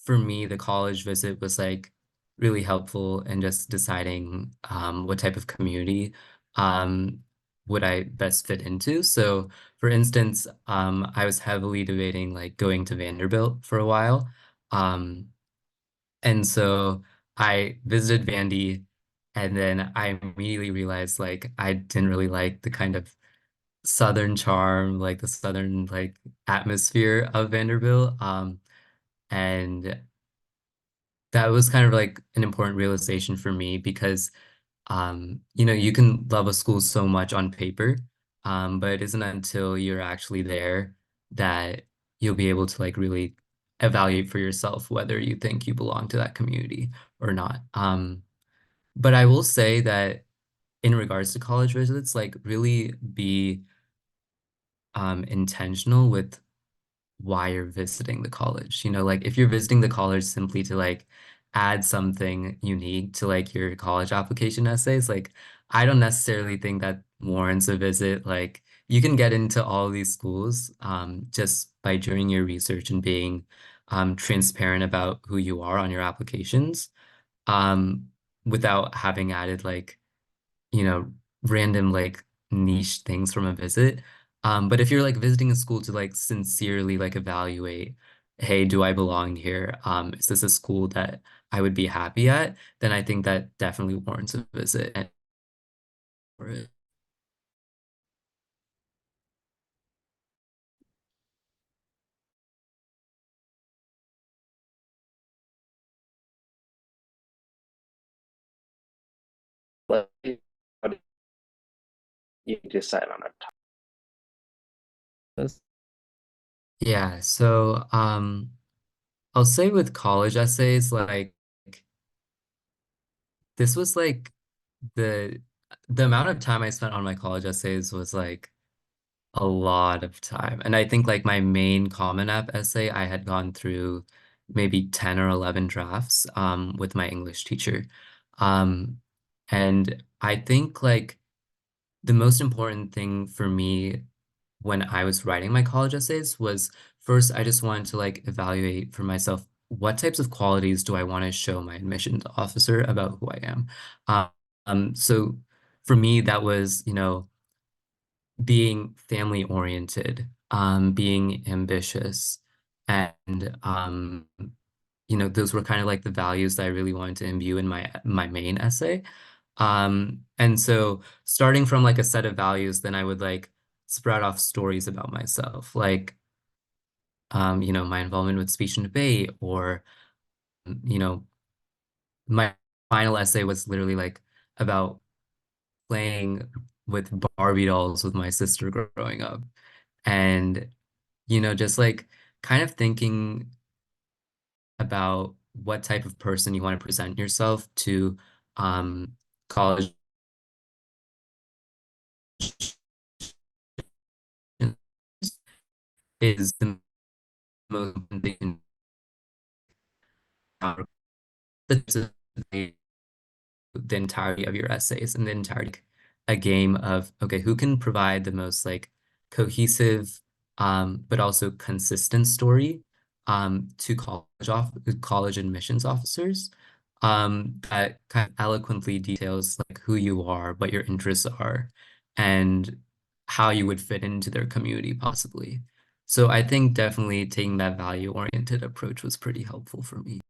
for me, the college visit was like really helpful in just deciding what type of community um, would I best fit into. So for instance, I was heavily debating like going to Vanderbilt for a while. Um, and so I visited Vandy, and then I immediately realized like I didn't really like the kind of southern charm, like the southern like atmosphere of Vanderbilt. And that was kind of like an important realization for me because you can love a school so much on paper, but it isn't until you're actually there that you'll be able to like really evaluate for yourself whether you think you belong to that community or not. But I will say that in regards to college visits, like really be intentional with why you're visiting the college. Like if you're visiting the college simply to like add something unique to like your college application essays, like I don't necessarily think that warrants a visit. Like you can get into all these schools just by doing your research and being transparent about who you are on your applications um, without having added like you know, random like niche things from a visit. But if you're like visiting a school to like sincerely like evaluate, hey, do I belong here? Is this a school that I would be happy at? Then I think that definitely warrants a visit. And Like, how did you decide on a topic? Yeah, so I'll say with college essays, like this was like the amount of time I spent on my college essays was like a lot of time. And I think like my main Common App essay, I had gone through maybe 10 or 11 drafts with my English teacher. Um, and I think like the most important thing for me when I was writing my college essays was first, I just wanted to like evaluate for myself what types of qualities do I want to show my admissions officer about who I am. So for me, that was, being family oriented, being ambitious, and those were kind of like the values that I really wanted to imbue in my main essay. And so starting from like a set of values, then I would like spread off stories about myself, like my involvement with speech and debate, or my final essay was literally like about playing with Barbie dolls with my sister growing up. And, just like kind of thinking about what type of person you want to present yourself to college is the most important thing the entirety of your essays and the entirety a game of, okay, who can provide the most like cohesive but also consistent story to college admissions officers that kind of eloquently details like who you are, what your interests are, and how you would fit into their community possibly. So I think definitely taking that value-oriented approach was pretty helpful for me.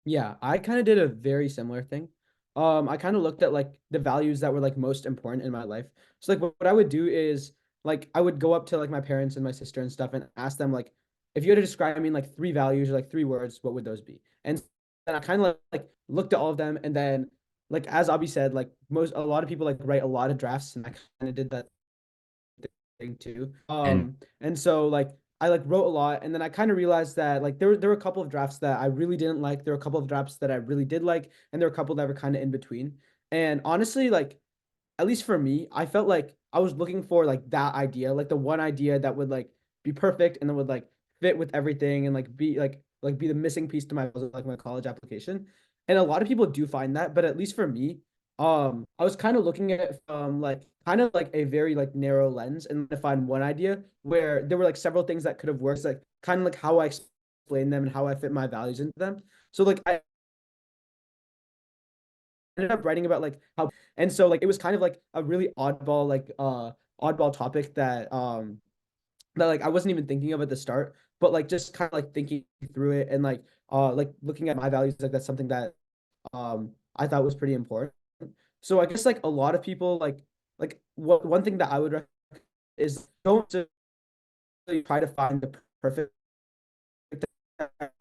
Yeah, I kind of did a very similar thing. I kind of looked at like the values that were like most important in my life. So like what I would do is like I would go up to like my parents and my sister and stuff and ask them like, if you had to describe me in like three values or like three words, what would those be? And then I kind of like looked at all of them, and then like as Abhi said, like a lot of people like write a lot of drafts, and I kind of did that thing too. And And so like I like wrote a lot, and then I kind of realized that like there were a couple of drafts that I really didn't like. There were a couple of drafts that I really did like, and there were a couple that were kind of in between. And honestly, like at least for me, I felt like I was looking for like that idea, like the one idea that would like be perfect and then would like fit with everything and like be the missing piece to my puzzle, like my college application. And a lot of people do find that, but at least for me, I was kind of looking at it from like kind of like a very like narrow lens and to find one idea where there were like several things that could have worked, like kind of like how I explain them and how I fit my values into them. So like I ended up writing about like how, and so like it was kind of like a really oddball topic that like I wasn't even thinking of at the start, but like just kind of like thinking through it and like looking at my values, like that's something that I thought was pretty important. So I guess like a lot of people like what one thing that I would recommend is don't really try to find the perfect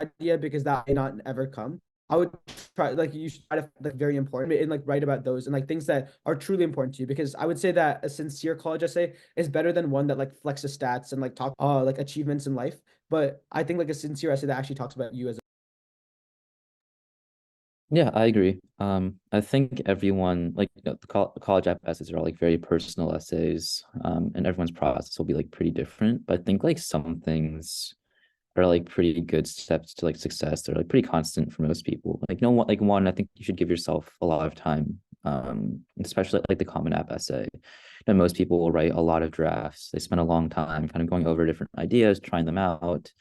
idea, because that may not ever come. I would try like you should try to like very important and like write about those and like things that are truly important to you, because I would say that a sincere college essay is better than one that like flexes stats and like talk like achievements in life. But I think like a sincere essay that actually talks about you as Yeah, I agree. I think everyone like the college app essays are all like very personal essays, and everyone's process will be like pretty different. But I think like some things are like pretty good steps to like success. They're like pretty constant for most people. Like no one, like one, I think you should give yourself a lot of time, especially like the Common App essay. And most people will write a lot of drafts. They spend a long time kind of going over different ideas, trying them out,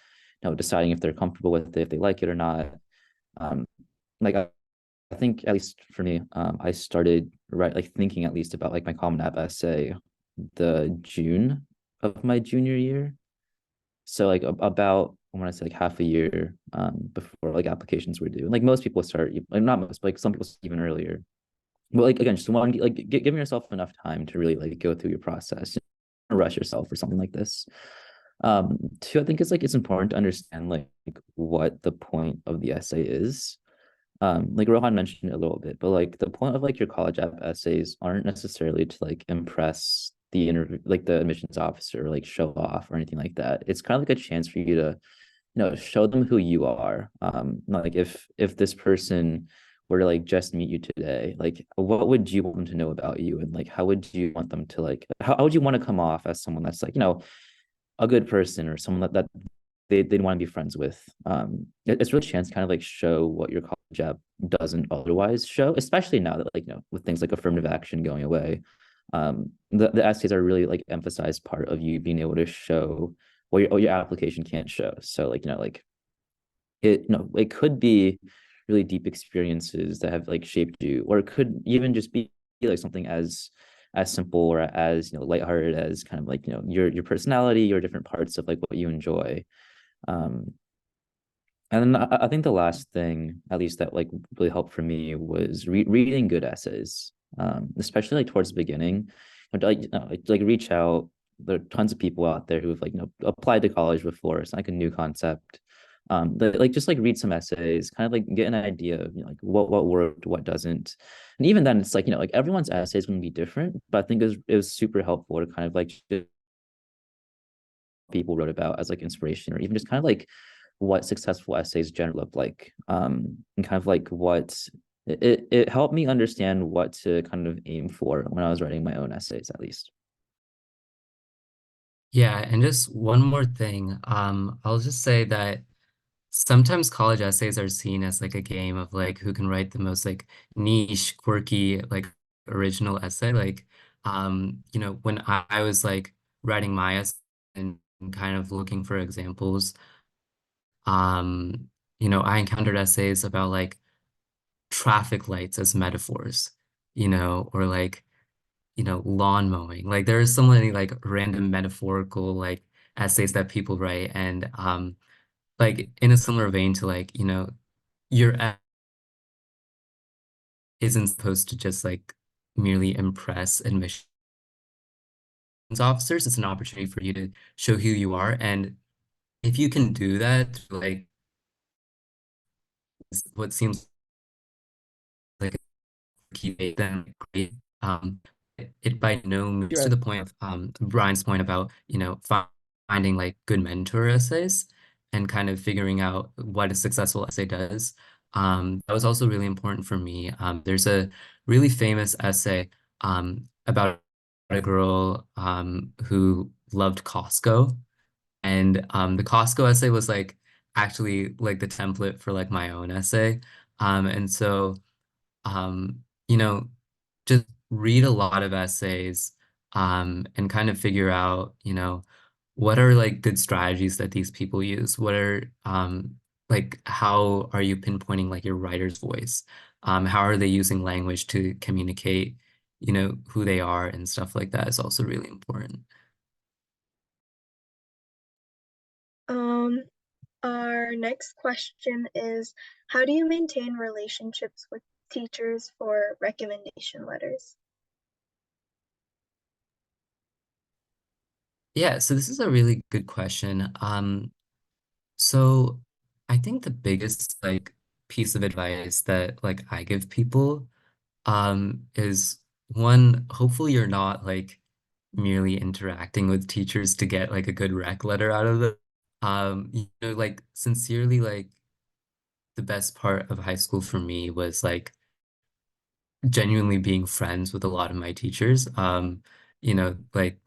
deciding if they're comfortable with it, if they like it or not. Like I think at least for me, I started like thinking at least about like my Common App essay the June of my junior year. So like about I want to say like half a year before like applications were due. Like most people start like not most, but like some people even earlier. But like again, just one like giving yourself enough time to really like go through your process. Don't rush yourself or something like this. Two, I think it's like it's important to understand like what the point of the essay is. Like Rohan mentioned it a little bit, but like the point of like your college app essays aren't necessarily to like impress the interview, like the admissions officer, or like show off or anything like that. It's kind of like a chance for you to, show them who you are. Like if this person were to like just meet you today, like what would you want them to know about you, and like how would you want them to like how would you want to come off as someone that's like, a good person, or someone that they'd want to be friends with. It's really a chance to kind of like show what your college app doesn't otherwise show, especially now that like, with things like affirmative action going away. The essays are really like emphasized part of you being able to show what your application can't show. So like, like it could be really deep experiences that have like shaped you, or it could even just be like something as simple or as lighthearted as kind of like your personality, your different parts of like what you enjoy. um and then I think the last thing, at least that like really helped for me, was reading good essays, especially like towards the beginning. Like reach out. There are tons of people out there who have like applied to college before. It's like a new concept. Like just like read some essays, kind of like get an idea of like what worked, what doesn't, and even then it's like like everyone's essay is going to be different. But I think it was super helpful to kind of like people wrote about as like inspiration, or even just kind of like what successful essays generally look like, and kind of like what it helped me understand what to kind of aim for when I was writing my own essays, at least. Yeah, and just one more thing. I'll just say that sometimes college essays are seen as like a game of like who can write the most like niche, quirky, like original essay. Like, when I was like writing my essay and kind of looking for examples, um, I encountered essays about like traffic lights as metaphors, or like, lawn mowing. Like there are so many like random metaphorical like essays that people write. And like in a similar vein to like, your isn't supposed to just like merely impress admissions officers. It's an opportunity for you to show who you are. And if you can do that, like what seems like a key date, then great. It by no means to the point of Brian's point about, finding like good mentor essays and kind of figuring out what a successful essay does. That was also really important for me. There's a really famous essay about a girl who loved Costco. And the Costco essay was like actually like the template for like my own essay. And so you know, just read a lot of essays and kind of figure out, what are like good strategies that these people use? What are like how are you pinpointing like your writer's voice? How are they using language to communicate, who they are and stuff like that is also really important. Our next question is, how do you maintain relationships with teachers for recommendation letters? Yeah, so this is a really good question. So I think the biggest like piece of advice that like I give people is one, hopefully you're not like merely interacting with teachers to get like a good rec letter out of it. Like sincerely, like the best part of high school for me was like genuinely being friends with a lot of my teachers. Like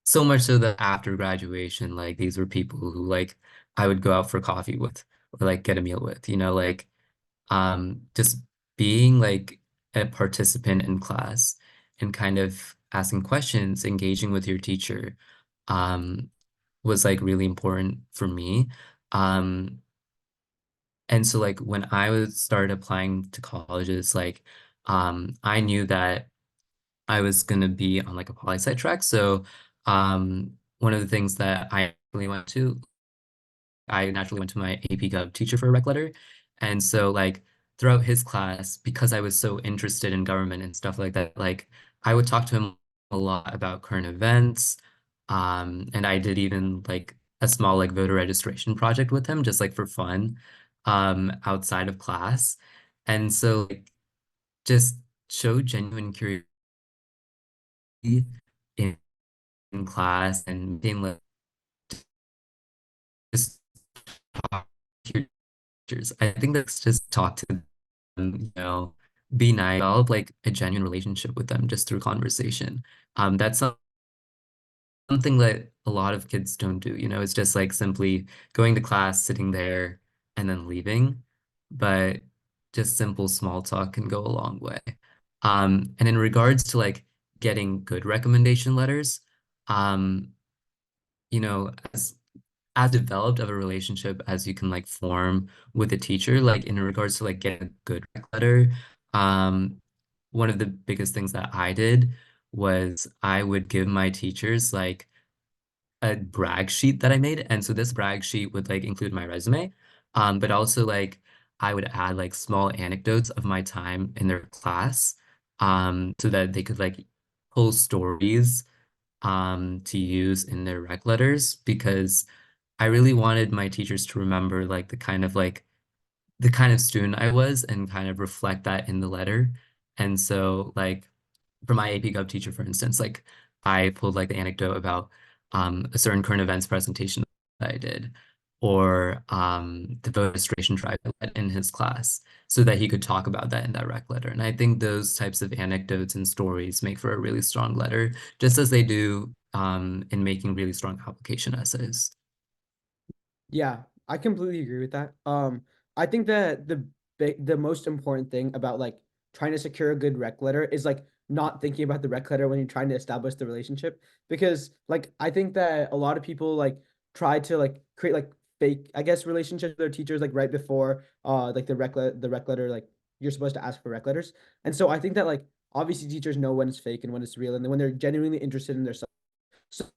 so much so that after graduation, like these were people who like I would go out for coffee with or like get a meal with, like just being like a participant in class and kind of asking questions, engaging with your teacher, um, was like really important for me. Um, and so like when I was started applying to colleges, like I knew that I was gonna be on like a poli sci track. So one of the things that I naturally went to my AP Gov teacher for a rec letter. And so like throughout his class, because I was so interested in government and stuff like that, like I would talk to him a lot about current events. And I did even like a small like voter registration project with him just like for fun outside of class. And so like just show genuine curiosity in, in class and being like just talk to your teachers. I think that's just talk to them, be nice, develop like a genuine relationship with them just through conversation. That's something that a lot of kids don't do, it's just like simply going to class, sitting there, and then leaving. But just simple small talk can go a long way. And in regards to like getting good recommendation letters, um, as developed of a relationship as you can like form with a teacher, like in regards to like getting a good rec letter, one of the biggest things that I did was I would give my teachers like a brag sheet that I made. And so this brag sheet would like include my resume, but also like I would add like small anecdotes of my time in their class, so that they could like pull stories to use in their rec letters, because I really wanted my teachers to remember like the kind of student I was and kind of reflect that in the letter. And so like for my AP Gov teacher, for instance, like I pulled like the anecdote about a certain current events presentation that I did, or the voter registration drive I led in his class, so that he could talk about that in that rec letter. And I think those types of anecdotes and stories make for a really strong letter, just as they do in making really strong application essays. Yeah, I completely agree with that. I think that the most important thing about like trying to secure a good rec letter is like not thinking about the rec letter when you're trying to establish the relationship, because like I think that a lot of people like try to like create like fake, I guess, relationships with their teachers like right before like the rec letter, like you're supposed to ask for rec letters. And so I think that like obviously teachers know when it's fake and when it's real and then when they're genuinely interested in their stuff. So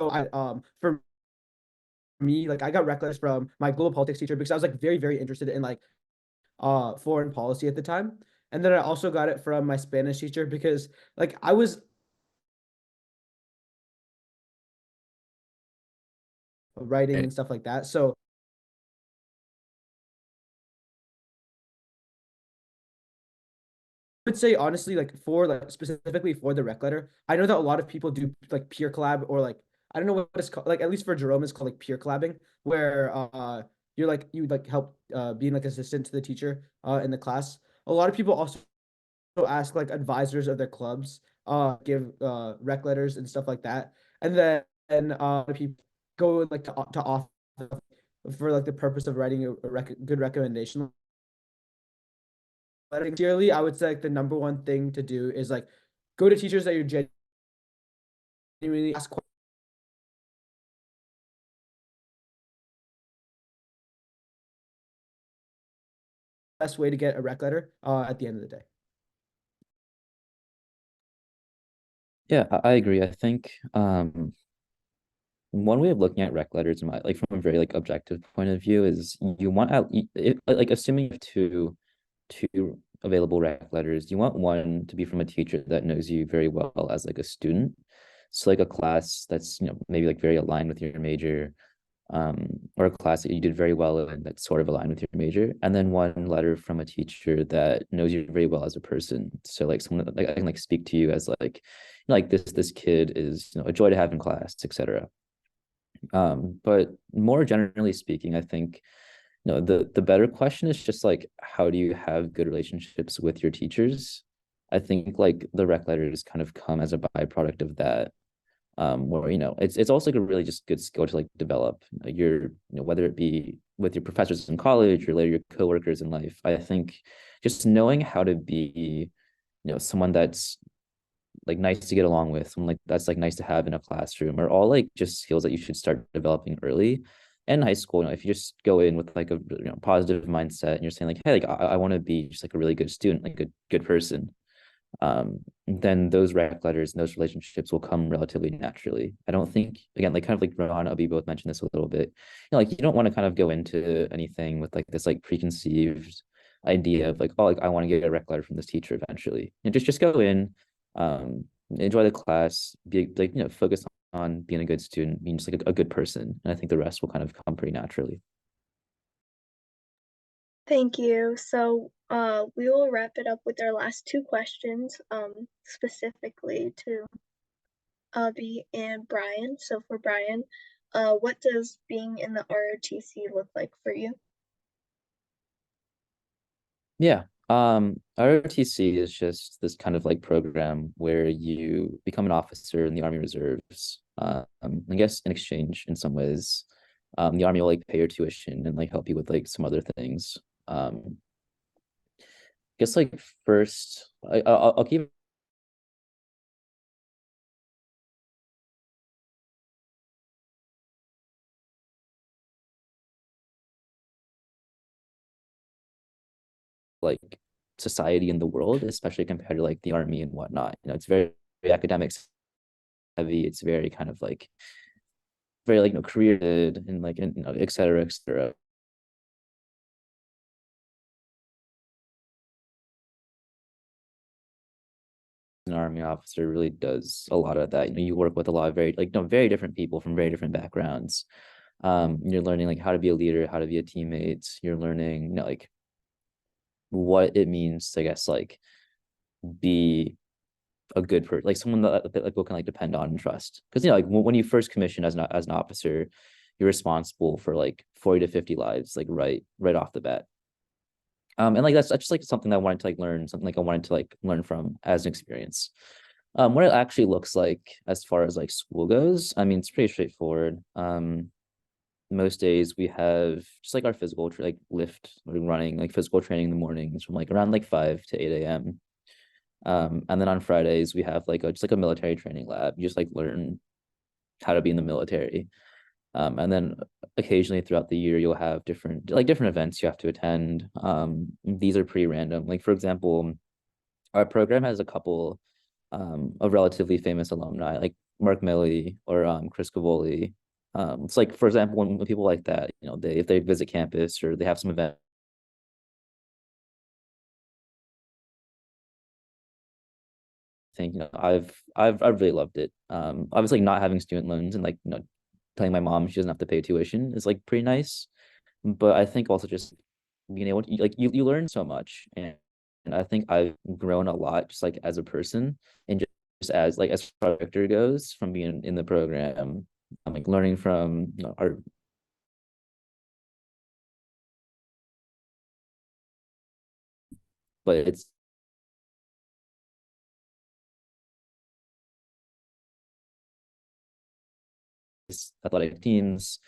I for me, like I got rec letters from my global politics teacher because I was like very, very interested in like foreign policy at the time. And then I also got it from my Spanish teacher because like I was writing and stuff like that. So I would say honestly, like for like specifically for the rec letter, I know that a lot of people do like peer collab, or like I don't know what it's called, like at least for Jerome it's called like peer collabing, where you're like you like help being like assistant to the teacher in the class. A lot of people also ask like advisors of their clubs give rec letters and stuff like that, and then people go like to off for like the purpose of writing a good recommendation letter. Sincerely, I would say like the number one thing to do is like go to teachers that you're genuinely ask best way to get a rec letter at the end of the day. Yeah, I agree. I think one way of looking at rec letters, in my like from a very like objective point of view, is you want out like assuming you have two available rec letters, you want one to be from a teacher that knows you very well as like a student. So like a class that's maybe like very aligned with your major, or a class that you did very well in that's sort of aligned with your major, and then one letter from a teacher that knows you very well as a person. So like someone that like I can like speak to you as like this kid is a joy to have in class, etc. But more generally speaking, I think the better question is just like how do you have good relationships with your teachers? I think like the rec letters kind of come as a byproduct of that, where it's also like a really just good skill to like develop your whether it be with your professors in college or later your coworkers in life. I think just knowing how to be someone that's like nice to get along with, someone like that's like nice to have in a classroom, are all like just skills that you should start developing early in high school. If you just go in with like a positive mindset and you're saying like, hey, like I want to be just like a really good student, like a good person, then those rec letters and those relationships will come relatively naturally. I don't think, again, like kind of like Rohan and Abhi both mentioned this a little bit, like you don't want to kind of go into anything with like this like preconceived idea of like, oh, like I want to get a rec letter from this teacher eventually. And just go in, enjoy the class, be like focus on being a good student, being just like a good person, and I think the rest will kind of come pretty naturally. Thank you. So we will wrap it up with our last two questions, specifically to Abhi and Brian. So for Brian, what does being in the ROTC look like for you? Yeah. ROTC is just this kind of like program where you become an officer in the Army Reserves. I guess in exchange, in some ways, the Army will like pay your tuition and like help you with like some other things. I guess like first, I'll keep like society in the world, especially compared to like the Army and whatnot. You know, it's very, very academics heavy. It's very kind of like very like career and like and et cetera, et cetera. An Army officer really does a lot of that. You know, you work with a lot of very like very different people from very different backgrounds. You're learning like how to be a leader, how to be a teammate. You're learning, like what it means to, I guess, like be a good person, like someone that like people can like depend on and trust. Because like when you first commission as an officer, you're responsible for like 40 to 50 lives, like right off the bat. And like that's just like something that I wanted to like learn, something like I wanted to like learn from as an experience. What it actually looks like as far as like school goes, I mean, it's pretty straightforward. Most days we have just like our physical like lift running, like physical training in the mornings from like around like 5 to 8 a.m. And then on Fridays we have like just like a military training lab. You just like learn how to be in the military. And then occasionally throughout the year you'll have different events you have to attend. These are pretty random. Like for example, our program has a couple of relatively famous alumni, like Mark Milley or Chris Cavoli. It's like, for example, when people like that, you know, if they visit campus or they have some event, I think, you know, I've really loved it. Obviously not having student loans and like, you know, telling my mom she doesn't have to pay tuition is like pretty nice. But I think also just being able to like you learn so much, and I think I've grown a lot just like as a person and just as far as character goes from being in the program. I'm like learning from, you know, our but it's athletic teams.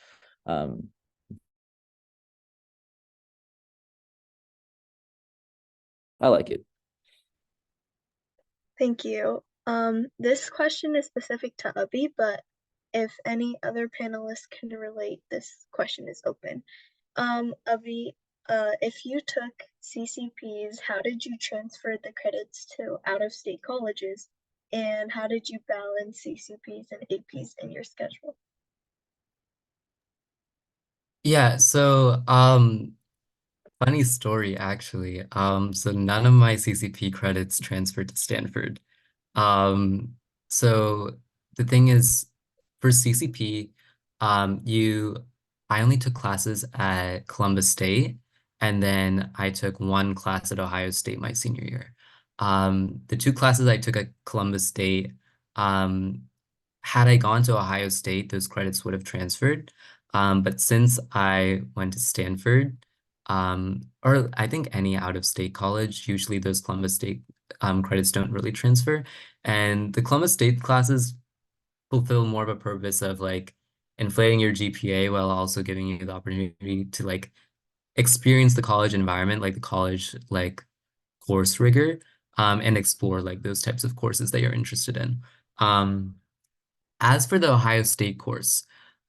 Um, I like it. Thank you. This question is specific to Abhi, but if any other panelists can relate, this question is open. Abhi, if you took CCPs, how did you transfer the credits to out-of-state colleges? And how did you balance CCPs and APs in your schedule? Yeah, so funny story actually. So none of my CCP credits transferred to Stanford. Um, so the thing is, for CCP, I only took classes at Columbus State, and then I took one class at Ohio State my senior year. The two classes I took at Columbus State, um, had I gone to Ohio State, those credits would have transferred. But since I went to Stanford, or I think any out-of-state college, usually those Columbus State credits don't really transfer. And the Columbus State classes fulfill more of a purpose of like inflating your GPA while also giving you the opportunity to like experience the college environment, like the college like course rigor, and explore like those types of courses that you're interested in. As for the Ohio State course,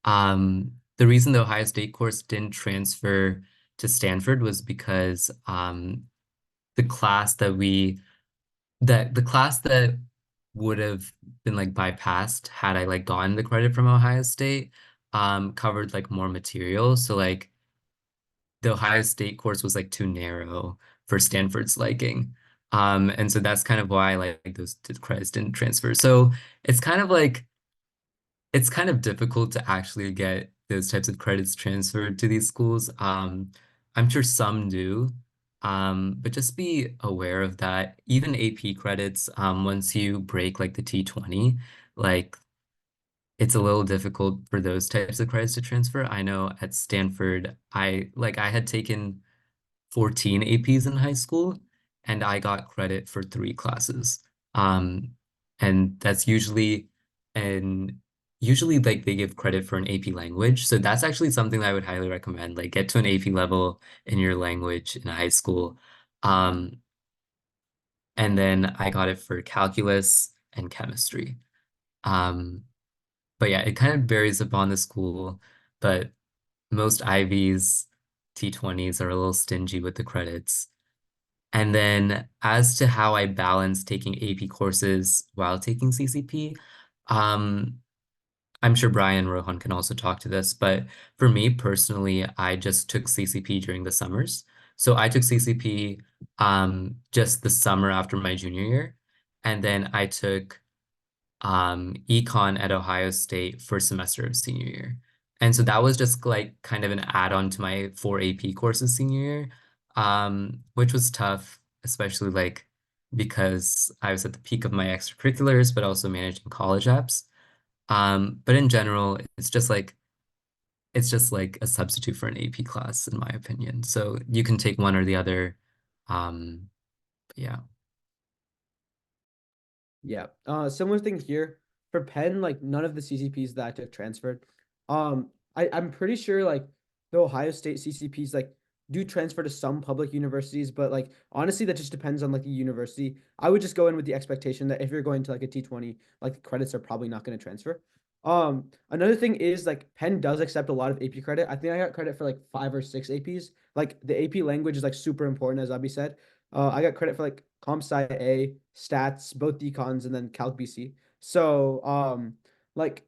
the reason the Ohio State course didn't transfer to Stanford was because the class the class that would have been like bypassed had I like gotten the credit from Ohio State covered like more material. So like the Ohio State course was like too narrow for Stanford's liking. And so that's kind of why like those credits didn't transfer. So it's kind of like it's kind of difficult to actually get those types of credits transferred to these schools. I'm sure some do, but just be aware of that. Even AP credits, once you break like the T20, like it's a little difficult for those types of credits to transfer. I know at Stanford, I had taken 14 APs in high school, and I got credit for 3 classes. Um, and that's and usually like they give credit for an AP language. So that's actually something that I would highly recommend. Like get to an AP level in your language in high school. Um, and then I got it for calculus and chemistry. Um, but yeah, it kind of varies upon the school, but most Ivies, T20s are a little stingy with the credits. And then as to how I balance taking AP courses while taking CCP, um, I'm sure Brian and Rohan can also talk to this, but for me personally, I just took CCP during the summers. So I took CCP just the summer after my junior year, and then I took econ at Ohio State first semester of senior year. And so that was just like kind of an add-on to my 4 AP courses senior year, which was tough, especially like because I was at the peak of my extracurriculars, but also managing college apps. But in general, it's just like a substitute for an AP class, in my opinion. So you can take one or the other. Yeah. Yeah. Similar thing here for Penn, like none of the CCPs that I took transferred. I'm pretty sure like the Ohio State CCPs like do transfer to some public universities, but like honestly, that just depends on like the university. I would just go in with the expectation that if you're going to like a T20, like the credits are probably not going to transfer. Another thing is like Penn does accept a lot of AP credit. I think I got credit for like 5 or 6 APs. Like the AP language is like super important, as Abhi said. I got credit for like comp sci A, stats, both decons, and then calc BC. So like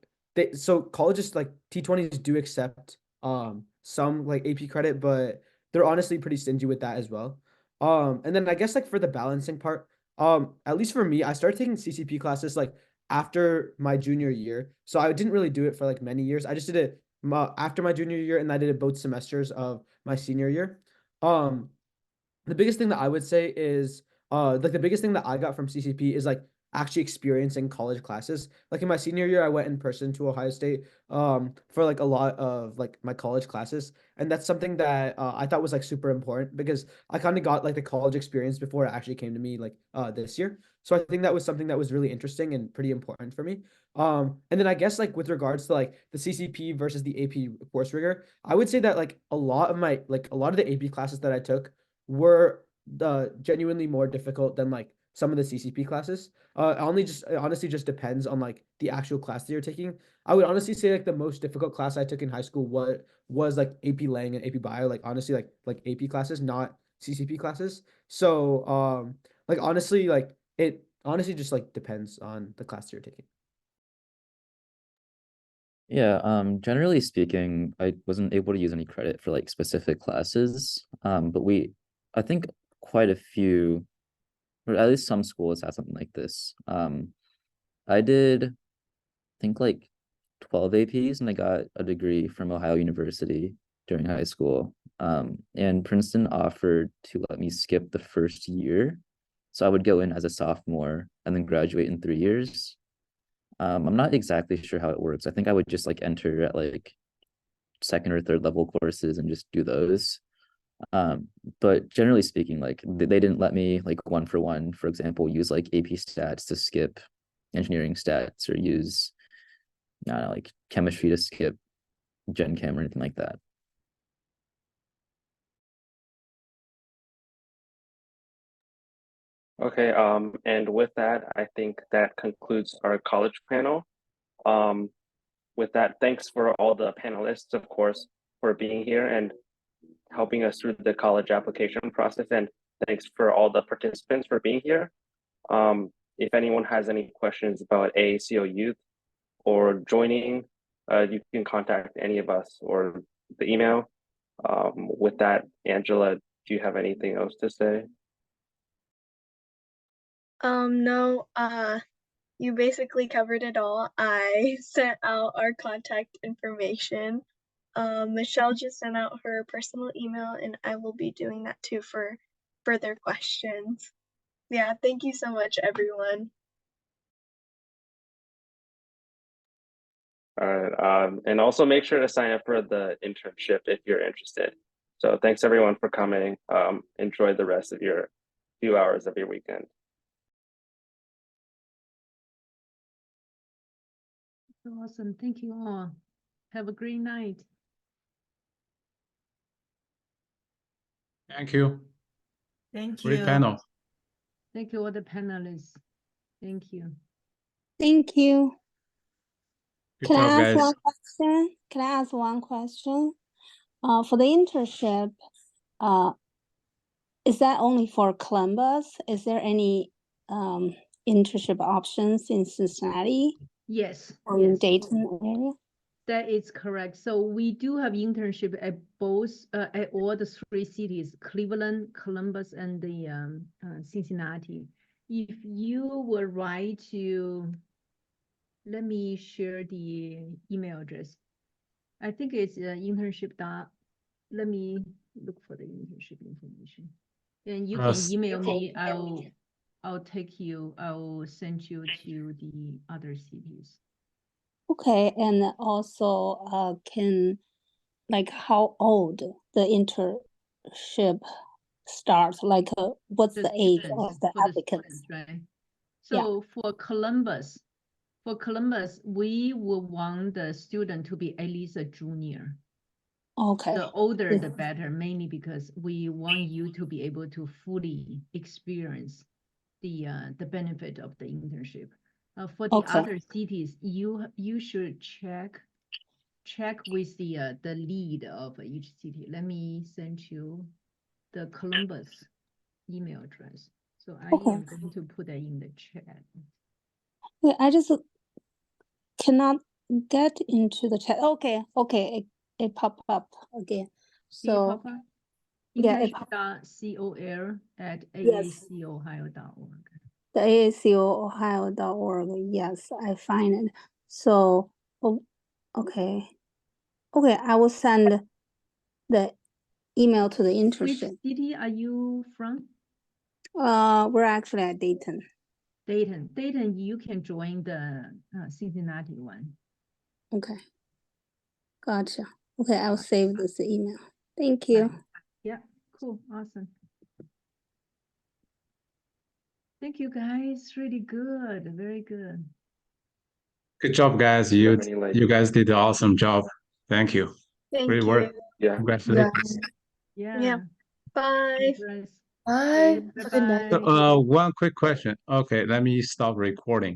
so colleges like T20s do accept some like AP credit, but they're honestly pretty stingy with that as well. And then I guess like for the balancing part, at least for me, I started taking CCP classes like after my junior year. So I didn't really do it for like many years. I just did it after my junior year, and I did it both semesters of my senior year. Um, the biggest thing that I would say is like the biggest thing that I got from CCP is like actually experiencing college classes. Like in my senior year, I went in person to Ohio State for like a lot of like my college classes. And that's something that I thought was like super important because I kind of got like the college experience before it actually came to me like this year. So I think that was something that was really interesting and pretty important for me. And then I guess like with regards to like the CCP versus the AP course rigor, I would say that like a lot of the AP classes that I took were genuinely more difficult than like some of the CCP classes. It honestly just depends on like the actual class that you're taking. I would honestly say like the most difficult class I took in high school was like AP Lang and AP Bio, like honestly like AP classes, not CCP classes. So like honestly like it honestly just like depends on the class you're taking. Yeah, generally speaking, I wasn't able to use any credit for like specific classes. But I think quite a few, or at least some schools have something like this. I did, I think like 12 APs and I got a degree from Ohio University during high school. And Princeton offered to let me skip the first year. So I would go in as a sophomore and then graduate in 3 years. I'm not exactly sure how it works. I think I would just like enter at like second or third level courses and just do those. Um, but generally speaking, like they didn't let me like one for one, for example, use like AP stats to skip engineering stats or use I don't know, like chemistry to skip Gen Chem or anything like that. Okay, and with that, I think that concludes our college panel. Um, with that, thanks for all the panelists, of course, for being here and helping us through the college application process. And thanks for all the participants for being here. If anyone has any questions about AACO Youth or joining, you can contact any of us or the email. With that, Angela, do you have anything else to say? No, you basically covered it all. I sent out our contact information Michelle just sent out her personal email, and I will be doing that too for further questions. Yeah, thank you so much, everyone. All right, and also make sure to sign up for the internship if you're interested. So thanks everyone for coming. Enjoy the rest of your few hours of your weekend. Awesome. Thank you all. Have a great night. Thank you. Thank Great you. panel. Thank you all the panelists. Thank you. Thank you. Good Can job, I ask guys. one question? Can I ask one question? For the internship, is that only for Columbus? Is there any internship options in Cincinnati Yes. or in Yes. Dayton area? That is correct. So we do have internship at both at all the three cities, Cleveland, Columbus, and the Cincinnati. If you were right to, let me share the email address. I think it's internship dot. Let me look for the internship information. And you can email me. I'll take you. I'll send you to the other cities. Okay, and also can like how old the internship starts? Like what's the age of the applicants? Right. So for Columbus, we will want the student to be at least a junior. Okay. The older, the better, mainly because we want you to be able to fully experience the benefit of the internship. For the other cities, you should check with the lead of each city. Let me send you the Columbus email address. So I am going to put that in the chat. Yeah, I just cannot get into the chat. Okay, it popped up again. So yeah, internship.col@aacohio.org. The AACO yes, I find it. So okay, I will send the email to the internship. Which city are you from? We're actually at Dayton. Dayton, you can join the Cincinnati one. Okay. Gotcha. Okay, I'll save this email. Thank you. Right. Yeah, cool, awesome. Thank you guys, really good, very good. Good job, guys. You guys did an awesome job. Thank you. Great work. Yeah. Congratulations. Yeah. Bye. Bye. Have a good night. So, one quick question. Okay, let me stop recording.